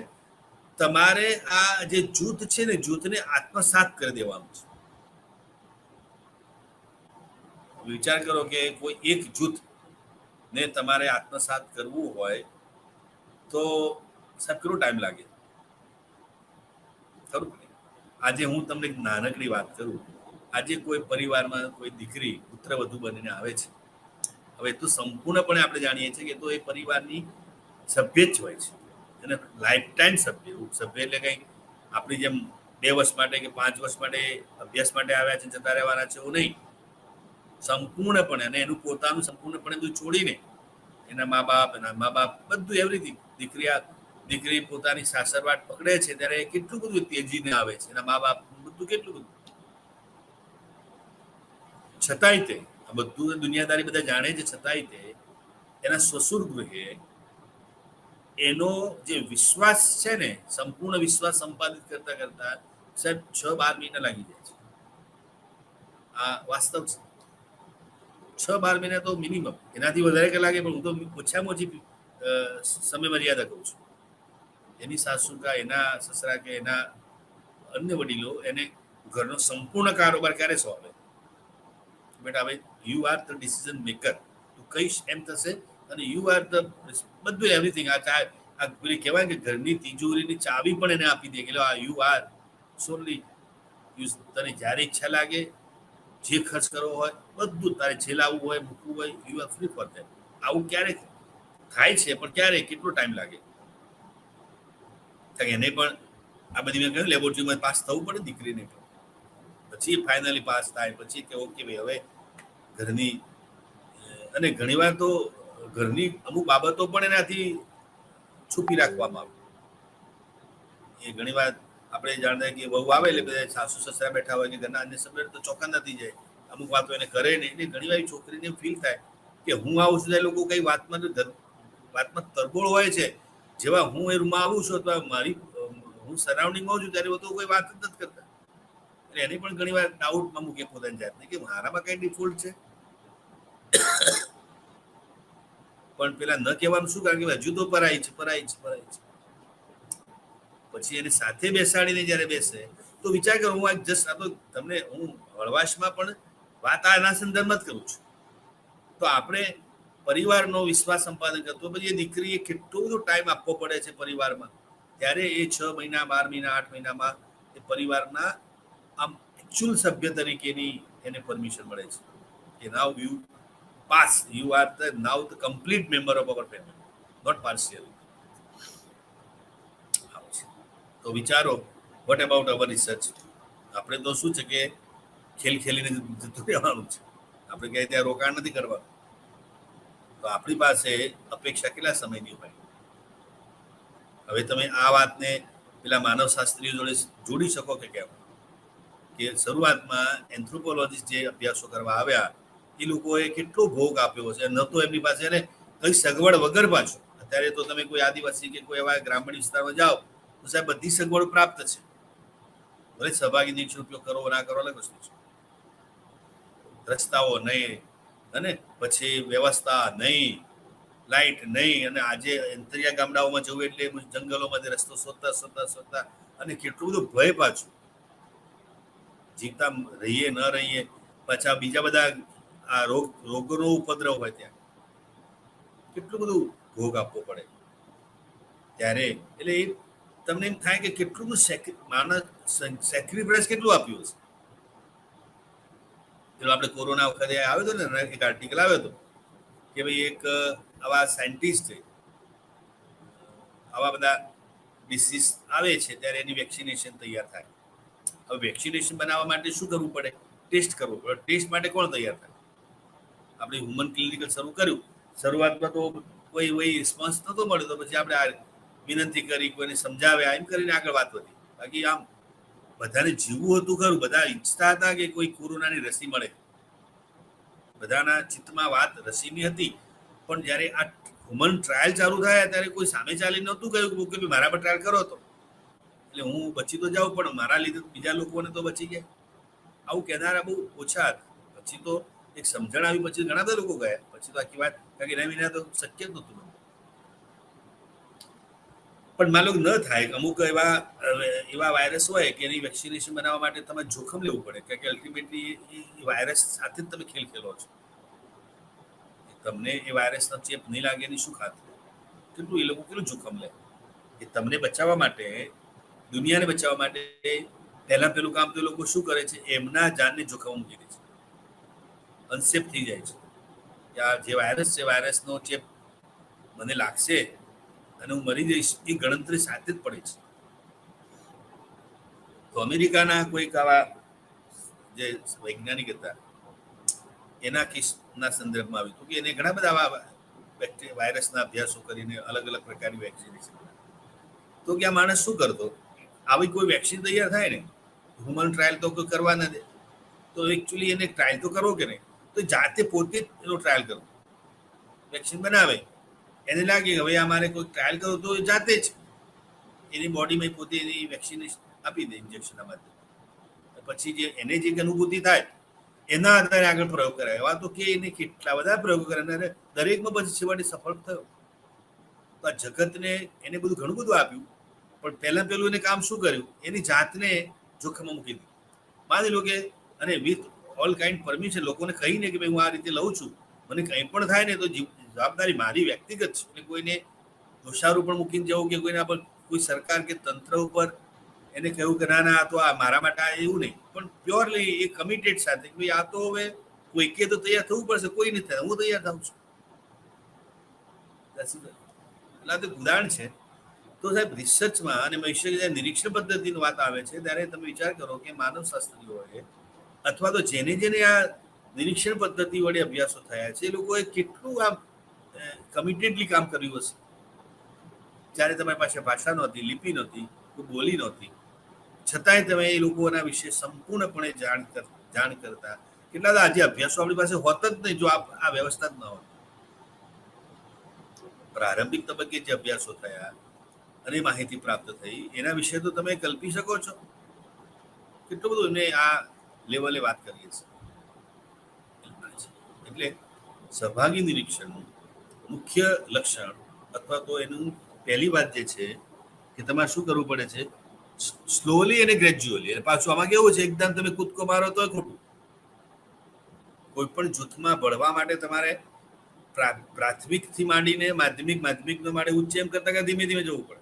તમારે આ જે જૂથ છે ને જૂથને આત્મસાત કરી દેવાનું છે. વિચાર કરો કે કોઈ એક જૂથ ને તમારે આત્મસાત કરવું હોય તો સાહેબ કેટલો ટાઈમ લાગે ખરું? આજે હું તમને એક નાનકડી વાત કરું. આજે કોઈ પરિવારમાં કોઈ દીકરી પુત્રવધુ બનીને આવે છે. હવે તો સંપૂર્ણપણે આપણે જાણીએ છીએ કે તો એ પરિવારની સભ્ય જ હોય છે, અને લાઈફ ટાઈમ સભ્ય. સભ્ય એટલે કંઈ આપણી જેમ 2 વર્ષ માટે કે 5 વર્ષ માટે અભ્યાસ માટે આવ્યા છે જતા રહેવાના છે એવું નહીં. સંપૂર્ણપણે, અને એનું પોતાનું સંપૂર્ણપણે બધું છોડીને એના મા બાપ બધું એવરીથિંગ. દીકરી પોતાની સાસરવાટ પકડે છે ત્યારે કેટલું બધું તેજીને આવે છે, એના મા બાપ બધું કેટલું બધું. છતાંય તે આ બધું દુનિયાદારી બધા જાણે છે, છતાંય તે એના સસુર ગૃહે એનો જે વિશ્વાસ છે ને, સંપૂર્ણ વિશ્વાસ સંપાદિત કરતા કરતા સાહેબ 6-12 મહિના લાગી જાય છે. આ વાસ્તવ છે. 6-12 મહિના તો મિનિમમ, એનાથી વધારે કે લાગે, પણ હું તો ઓછામાં ઓછી સમય મર્યાદા કહું છું. એની સાસુ કા એના સસરા કે એના અન્ય વડીલો એને ઘરનો સંપૂર્ણ કારોબાર ક્યારે સોંપે? બેટા હવે you are the decision maker, તું કહીશ એમ થશે, અને યુ આર ધ બધું એવરીથિંગ. આ પેલી કહેવાય કે ઘરની તિજોરીની ચાવી પણ એને આપી દે કે આ યુ આર સોનલી યુ. તને જ્યારે ઈચ્છા લાગે જે ખર્ચ કરવો હોય બધું, તારે જે લાવવું હોય મૂકવું હોય, you are free for that. આવું ક્યારે થાય છે? પણ ક્યારે, કેટલો ટાઈમ લાગે? એને પણ આ બધી મેં કહ્યું લેબોરેટરીમાં પાસ થવું પડે દીકરીને, પછી ફાઇનલી પાસ થાય, પછી કે ઓકે ભાઈ હવે ઘરની. અને ઘણીવાર તો ઘરની અમુક બાબતો પણ એનાથી છુપી રાખવામાં આવે. એ ઘણીવાર આપણે જાણતા કે વહુ આવે એટલે બધા સાસુ સસરા બેઠા હોય કે ઘરના અન્ય સભ્ય તો ચોખ્ખા નથી જાય. અમુક વાતો એને કરે નહીં, એટલે ઘણીવાર છોકરીને ફીલ થાય કે હું આવું છું એ લોકો કઈ વાતમાં તરબોળ હોય છે. જેવા હું એ રૂમમાં આવું છું અથવા મારી હું સરાઉન્ડિંગમાં છું ત્યારે તો કોઈ વાત જ નથી કરતા. એટલે એને પણ ઘણી વાર ડાઉટમાં મૂકે પોતાની જાતને કે મારામાં કઈ ડિફોલ્ટ છે. પણ પેલા ન કહેવાનું શું, કારણ કે હજુ તો પરાઈ છે. પછી એને સાથે બેસાડીને જયારે બેસે તો વિચાર કરો, હું જસ્ટ આ તો તમને હું હળવાશમાં પણ વાત આના સંદર્ભમાં જ કરું છું. તો આપણે પરિવારનો વિશ્વાસ સંપાદન કરતો પછી એ દીકરીએ કેટલો બધો ટાઈમ આપવો પડે છે પરિવારમાં. ત્યારે એ 6 મહિના 12 મહિના 8 મહિનામાં એ પરિવારના આમ એકચ્યુઅલ સભ્ય તરીકેની એને પરમિશન મળે છે કે now you pass, you are the now the complete member of our family, not partial. તો વિચારો, વોટ અબાઉટ અવર રિસર્ચ? આપણે તો શું છે કે ખેલીને જતું રહેવાનું છે, આપણે ક્યાંય ત્યાં રોકાણ નથી કરવાનું. તો આપણી પાસે અપેક્ષા કેટલા સમયની હોય? હવે તમે આ વાતને પેલા માનવશાસ્ત્રીઓ જોડે જોડી શકો કે કેમ? કે શરૂઆતમાં એન્થ્રોપોલોજીસ્ટ જે અભ્યાસો કરવા આવ્યા એ લોકોએ કેટલો ભોગ આપ્યો છે, ન તો એમની પાસે ને કઈ સગવડ વગર પાછું. અત્યારે તો તમે કોઈ આદિવાસી કે કોઈ એવા ગ્રામીણ વિસ્તારમાં જાઓ તો સાહેબ બધી સગવડ પ્રાપ્ત છે. ભલે સહભાગી નિધિનો ઉપયોગ કરો ના કરો અલગ વસ્તુ છે. રસ્તાઓ નહીં, અને પછી વ્યવસ્થા નહીં, લાઇટ નહીં, અને આજે અંતરિયા ગામડાઓમાં જવું એટલે જંગલોમાં રસ્તો શોધતા અને કેટલું બધું ભય પાછું. જીવતા રહીએ ન રહીએ, પાછા બીજા બધા આ રોગોનો ઉપદ્રવ હોય ત્યાં કેટલું બધું ભોગ આપવો પડે. ત્યારે એટલે એ તમને એમ થાય કે કેટલું બધું માણસ સેક્રિફાઈસ કેટલું આપ્યું હશે. પેલો આપણે કોરોના વખતે આવ્યો હતો ને, એક આર્ટિકલ આવ્યો હતો કે ભાઈ એક આવા સાયન્ટિસ્ટ છે, આવા બધા ડિસીઝ આવે છે ત્યારે એની વેક્સિનેશન તૈયાર થાય. હવે વેક્સિનેશન બનાવવા માટે શું કરવું પડે? ટેસ્ટ કરવો પડે. ટેસ્ટ માટે કોણ તૈયાર થાય? આપણે હ્યુમન ક્લિનિકલ શરૂ કર્યું. શરૂઆતમાં તો કોઈ રિસ્પોન્સ નતો મળ્યો, તો પછી આપણે આ વિનંતી કરી, કોઈને સમજાવ્યા, એમ કરીને આગળ વાત વધી. બાકી આમ બધાને જીવવું હતું ખરું, બધા ઈચ્છતા હતા કે કોઈ કોરોનાની રસી મળે. બધાના ચિત્તમાં વાત રસીની હતી. પણ જ્યારે આ હ્યુમન ટ્રાયલ ચાલુ થયા ત્યારે કોઈ સામે ચાલી નહોતું કહ્યું કે મારા પર ટ્રાયલ કરો તો એટલે હું બચી તો જાઉં, પણ મારા લીધે બીજા લોકોને તો બચી ગયા. આવું કહેનારા બહુ ઓછા હતા. પછી તો એક સમજણ આવી, પછી ઘણા બધા લોકો ગયા. પછી તો આખી વાત, કારણ કે એના વિના તો શક્ય જ નહોતું. પણ માનો ન થાય, અમુક એવા વાયરસ હોય કે એની વેક્સિનેશન બનાવવા માટે તમે જોખમ લેવું પડે, કારણ કે અલ્ટિમેટલી એ વાયરસ સાથે જ તમે ખેલ ખેલો છો. તમને એ વાયરસનો ચેપ નહીં લાગે એની શું ખાતરી? કેટલું એ લોકો કેટલું જોખમ લે એ તમને બચાવવા માટે, દુનિયાને બચાવવા માટે. પહેલા પેલું કામ તો એ લોકો શું કરે છે, એમના જાનને જોખમ મૂકી દે છે, અનસેફ થઈ જાય છે કે આ જે વાયરસ છે, વાયરસનો ચેપ મને લાગશે અને હું મરી જઈશ, એ ગણતરી સાથે જ પડે છે. તો અમેરિકાના કોઈક આવા જે વૈજ્ઞાનિક હતા, એના કેસના સંદર્ભમાં આવ્યું હતું કે એને ઘણા બધા આવા વાયરસના અભ્યાસો કરીને અલગ અલગ પ્રકારની વેક્સિનેશન. તો કે આ માણસ શું કરતો, આવી કોઈ વેક્સિન તૈયાર થાય ને, હ્યુમન ટ્રાયલ તો કોઈ કરવા ના દે, તો એકચ્યુઅલી એને ટ્રાયલ તો કરવો કે નહીં, તો જાતે પોતે જ એનો ટ્રાયલ કરવો. વેક્સિન બનાવે, એને લાગે કે હવે અમારે કોઈ ટ્રાયલ કરવો, તો જાતે જ એની બોડીમાં પોતે એની વેક્સિનેશન આપી દે, ઇન્જેક્શનના માધ્યમથી. પછી જે એને જે અનુભૂતિ થાય એના આધારે આગળ પ્રયોગ કરાય. એવા તો કે એને કેટલા બધા પ્રયોગો કરે અને દરેકમાં પછી છેવટે સફળ થયો. તો આ જગતને એને બધું ઘણું બધું આપ્યું, પણ પહેલું એને કામ શું કર્યું, એની જાતને જોખમમાં મૂકી દીધું. માની લો કે અને વિથ ઓલ કાઇન્ડ પરમિશન લોકોને કહીને કે ભાઈ હું આ રીતે લઉં છું, મને કંઈ પણ થાય ને તો જવાબદારી મારી વ્યક્તિગત છે. એટલે કોઈને દોષારોપણ પણ મૂકીને જવું કે કોઈના પર કોઈ સરકાર કે તંત્ર ઉપર એને કહ્યું કે ના ના તો આ મારા માટે આ એવું નહીં, પણ પ્યોરલી એ કમિટેડ સાથે ભાઈ આ તો હવે કોઈ કે તો તૈયાર થવું પડશે, કોઈ નથી થાય, હું તૈયાર થાઉં છું. એટલે આ તો ઉદાહરણ છે. તો સાહેબ રિસર્ચમાં અને મનુષ્ય નિરીક્ષણ પદ્ધતિની વાત આવે છે ત્યારે તમે વિચાર કરો કે માનવ શાસ્ત્રીઓએ અથવા તો જેને જેને આ નિરીક્ષણ પદ્ધતિ વડે અભ્યાસો થયા છે એ લોકોએ કેટલું આમ કમિટેડલી કામ કર્યું હશે. જ્યારે તમારી પાસે ભાષા નહોતી, લિપિ નહોતી, કોઈ બોલી નહોતી, છતાંય તમે એ લોકોના વિશે સંપૂર્ણપણે જાણ કરતા. કેટલા આજે અભ્યાસો આપણી પાસે હોત જ નહીં જો આ વ્યવસ્થા જ ન હોત. પ્રારંભિક તબક્કે જે અભ્યાસો થયા અને માહિતી પ્રાપ્ત થઈ એના વિશે તો તમે કલ્પી શકો છો કેટલું બધું એમને આ લેવલે વાત કરીએ છીએ. એટલે સહભાગી નિરીક્ષણનું મુખ્ય લક્ષણ અથવા તો એનું પહેલી વાત જે છે કે તમારે શું કરવું પડે છે, સ્લોલી અને ગ્રેજ્યુઅલી. અને પાછું આમાં કેવું છે, એકદમ તમે કૂદકો મારો તો ખોટું. કોઈ પણ જૂથમાં ભળવા માટે તમારે પ્રાથમિકથી માંડીને માધ્યમિક માટે ઉચ્ચ એમ કરતા ધીમે ધીમે જવું પડે.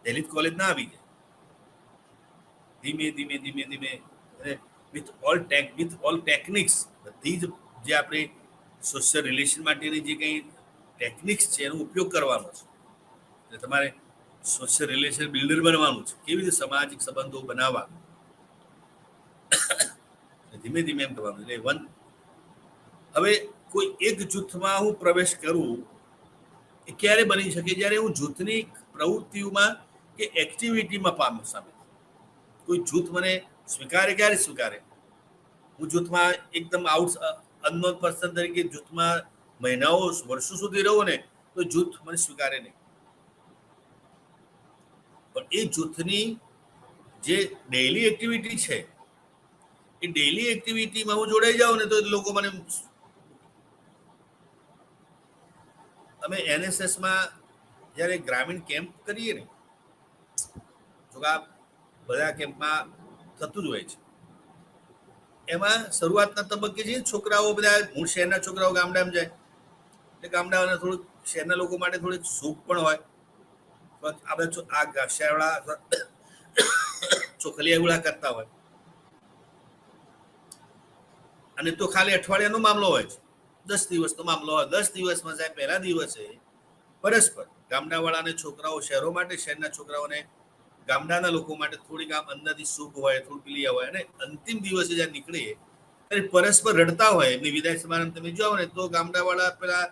પહેલી જ કોલેજ ના આવી જાય, ધીમે ધીમે વિથ ઓલ ટેકનિક્સ, બધી જ જે આપણે સોશિયલ રિલેશન માટેની જે કંઈ ટેકનિક્સ છે એનો ઉપયોગ કરવાનો છે. એટલે તમારે સોશિયલ રિલેશન બિલ્ડર બનવાનું છે, કેવી રીતે સામાજિક સંબંધો બનાવવા, ધીમે ધીમે એમ કરવાનું. એટલે હવે કોઈ એક જૂથમાં હું પ્રવેશ કરું એ ક્યારે બની શકે, જ્યારે હું જૂથની પ્રવૃત્તિઓમાં કે એક્ટિવિટીમાં પામું સામે. કોઈ જૂથ મને સ્વીકારે, ક્યારે સ્વીકારે, હું જૂથમાં એકદમ અનનોન પર્સન તરીકે જૂથમાં મહિનાઓ વર્ષો સુધી રહું ને તો જૂથ મને સ્વીકારે નહીં. પણ એ જૂથની જે ડેઇલી એક્ટિવિટી છે એ ડેઇલી એક્ટિવિટીમાં હું જોડાઈ જાઉં ને તો લોકો મને. અમે એનએસએસમાં જ્યારે ગ્રામીણ કેમ્પ કરીએ ને, જો આ બધા કેમ્પમાં થતું જ હોય છે, એમાં શરૂઆતના તબક્કે છે છોકરાઓ બધા, હું શહેરના છોકરાઓ ગામડામાં જાય એટલે ગામડાઓને થોડુંક શહેરના લોકો માટે થોડીક સુખ પણ હોય. આપણે આ શહેરવાળા ચોખલિયાગુળા કરતા હોય અને તો ખાલી અઠવાડિયાનો મામલો હોય છે, 10 દિવસનો મામલો હોય. 10 દિવસમાં સાહેબ પહેલા દિવસે પરસ્પર ગામડાવાળાને છોકરાઓ શહેરો માટે, શહેરના છોકરાઓને ગામડાના લોકો માટે થોડીક આમ અંદરથી સુખ હોય, થોડું પીલિયા હોય. અને અંતિમ દિવસે જ્યારે નીકળીએ ત્યારે પરસ્પર રડતા હોય. એમની વિદાય સમારંભ તમે જાઓ ને તો ગામડાવાળા પેલા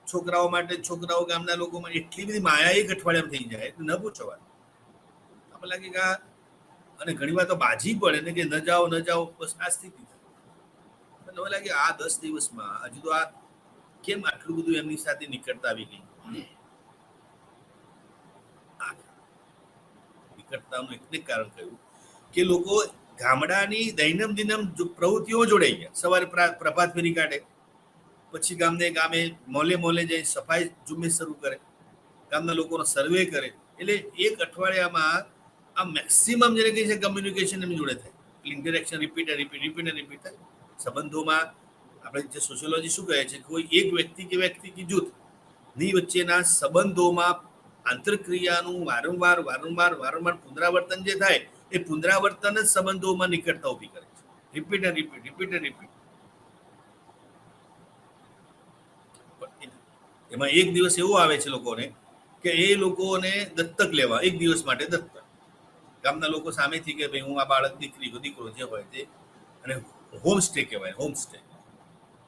છોકરાઓ માટે, છોકરાઓ ગામના લોકો માટે એટલી બધી માયા એક અઠવાડિયામાં થઈ જાય એટલે ન પૂછવા. આપણે લાગે કે આ, અને ઘણી વાર તો બાજી પડે ને કે ન જાઓ બસ આ સ્થિતિ. મને લાગે આ 10 દિવસમાં હજુ તો આ કેમ આટલું બધું એમની સાથે નિકટતા આવી ગઈ. નિકટતાનું એક કારણ કહ્યું કે લોકો ગામડાની દૈનંદિન પ્રવૃત્તિઓ જોડાઈ ગયા. સવારે પ્રભાત ફેરી કાઢે, પછી ગામે મોલે જઈ સફાઈ ઝુંબેશ શરૂ કરે, ગામના લોકોનો સર્વે કરે, એટલે એક અઠવાડિયામાં આ મેક્સિમમ જેને કહે છે કમ્યુનિકેશન એમની જોડે થાય, ઇન્ટરેક્શન રિપીટ થાય. સંબંધોમાં આપણે જે સોશિયોલોજી શું કહે છે, કોઈ એક વ્યક્તિ કે જૂથ ની વચ્ચેના સંબંધોમાં આંતરક્રિયાનું વારંવાર પુનરાવર્તન જે થાય એ પુનરાવર્તન જ સંબંધોમાં નિકટતા ઉભી કરે છે. રિપીટ. એમાં એક દિવસ એવું આવે છે લોકોને કે એ લોકોને દત્તક લેવા, એક દિવસ માટે દત્તક. ગામના લોકો સામેથી કે ભાઈ હું આ બાળક દીકરો જે હોય તે, અને હોમ સ્ટે કહેવાય, હોમ સ્ટે.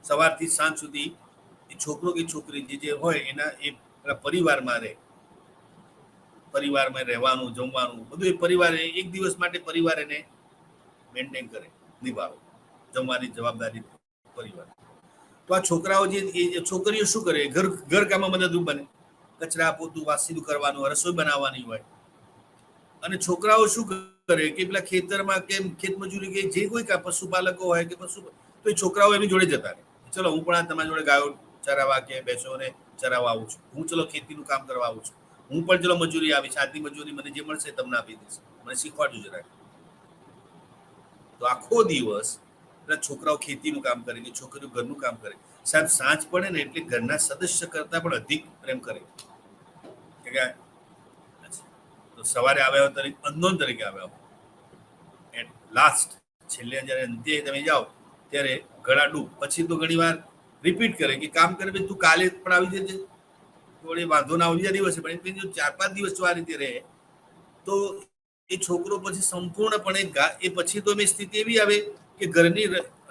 સવારથી સાંજ સુધી એ છોકરો કે છોકરી જે હોય એના એ પરિવારમાં રહે, પરિવારમાં રહેવાનું, જમવાનું બધું એ પરિવારે એક દિવસ માટે પરિવાર એને મેન્ટેન કરે, નિભાવે, જમવાની જવાબદારી પરિવાર. તો આ છોકરાઓ છોકરીઓ શું કરે, ઘર કામમાં મદદરૂપ બને, કચરા પોતું વાસીદું કરવાનું, રસોઈ બનાવવાની હોય. અને છોકરાઓ શું કરે કે પેલા ખેતરમાં કે ખેતમજૂરી કે જે કોઈ પશુપાલકો હોય કે તો એ છોકરાઓ એમની જોડે જતા રહે. ચલો હું પણ તમારી જોડે ગાયો ચરાવવા કે બેસોને ચરાવવા આવું છું, હું ચલો ખેતીનું કામ કરવા આવું છું, હું પણ ચલો મજૂરી આવીશ, આજની મજૂરી મને જે મળશે તમને આપી દઈશ, મને શીખવાડજો જરાક. તો આખો દિવસ પેલા છોકરાઓ ખેતીનું કામ કરે કે છોકરીઓ ઘરનું કામ કરે. સાહેબ સાંજ પડે ને એટલે ઘરના સદસ્ય કરતા પણ અધિક પ્રેમ કરે. તો સવારે આવ્યા તરીકે અનનોન તરીકે આવ્યા, એટ લાસ્ટ છેલ્લે જયારે અંતે તમે જાઓ ત્યારે ગળા ડૂબ. પછી તો ઘણી વાર રિપીટ કરે કે કામ કરે તું કાલે પણ આવી જજે, થોડી વાંધો ના બીજા દિવસે, પણ 4-5 દિવસ જો આ રીતે રહે તો એ છોકરો પછી સંપૂર્ણપણે એ પછી તો એની સ્થિતિ એવી આવે કે ઘરની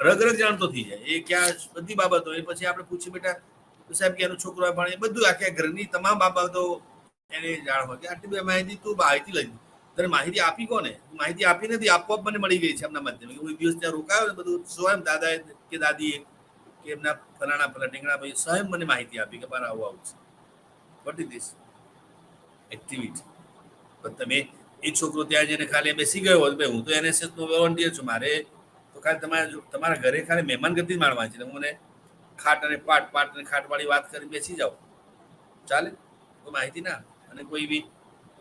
રગ જાણતો થઈ જાય. એ ક્યાં બધી બાબતો એ પછી આપણે પૂછીએ બેટા સાહેબ કે એનો છોકરો ભણે, બધું આખા ઘરની તમામ બાબતો એને જાણ હોય કે આટલી બધી માહિતી તું માહિતી લઈ. તને માહિતી આપી કોને? માહિતી આપી નથી, આપોઆપ મને મળી ગઈ છે એમના માધ્યમે. હું એક દિવસ ત્યાં રોકાયો ને બધું સ્વયં દાદાએ કે દાદીએ કે એમના ફલાણા ઢીંગણા ભાઈ સ્વયં મને માહિતી આપી કે મારે આવું છે. What is this activity? પણ તમે એ છોકરો ત્યાં જઈને ખાલી બેસી ગયો હોત, ભાઈ હું તો NSS નો વોલન્ટિયર છું, મારે તો ખાલી તમારા ઘરે ખાલી મહેમાનગતિ માણવાની છે, મને ખાટ અને પાટ અને ખાટવાળી વાત કરી બેસી જાઓ, ચાલે? કોઈ માહિતી ના અને કોઈ બી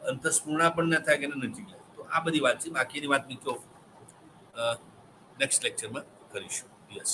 અંતસ્પૂર્ણા પણ ન થાય કે નજીક લાગે. તો આ બધી વાત છે. બાકીની વાત મિત્રો નેક્સ્ટ લેક્ચરમાં કરીશું. યસ.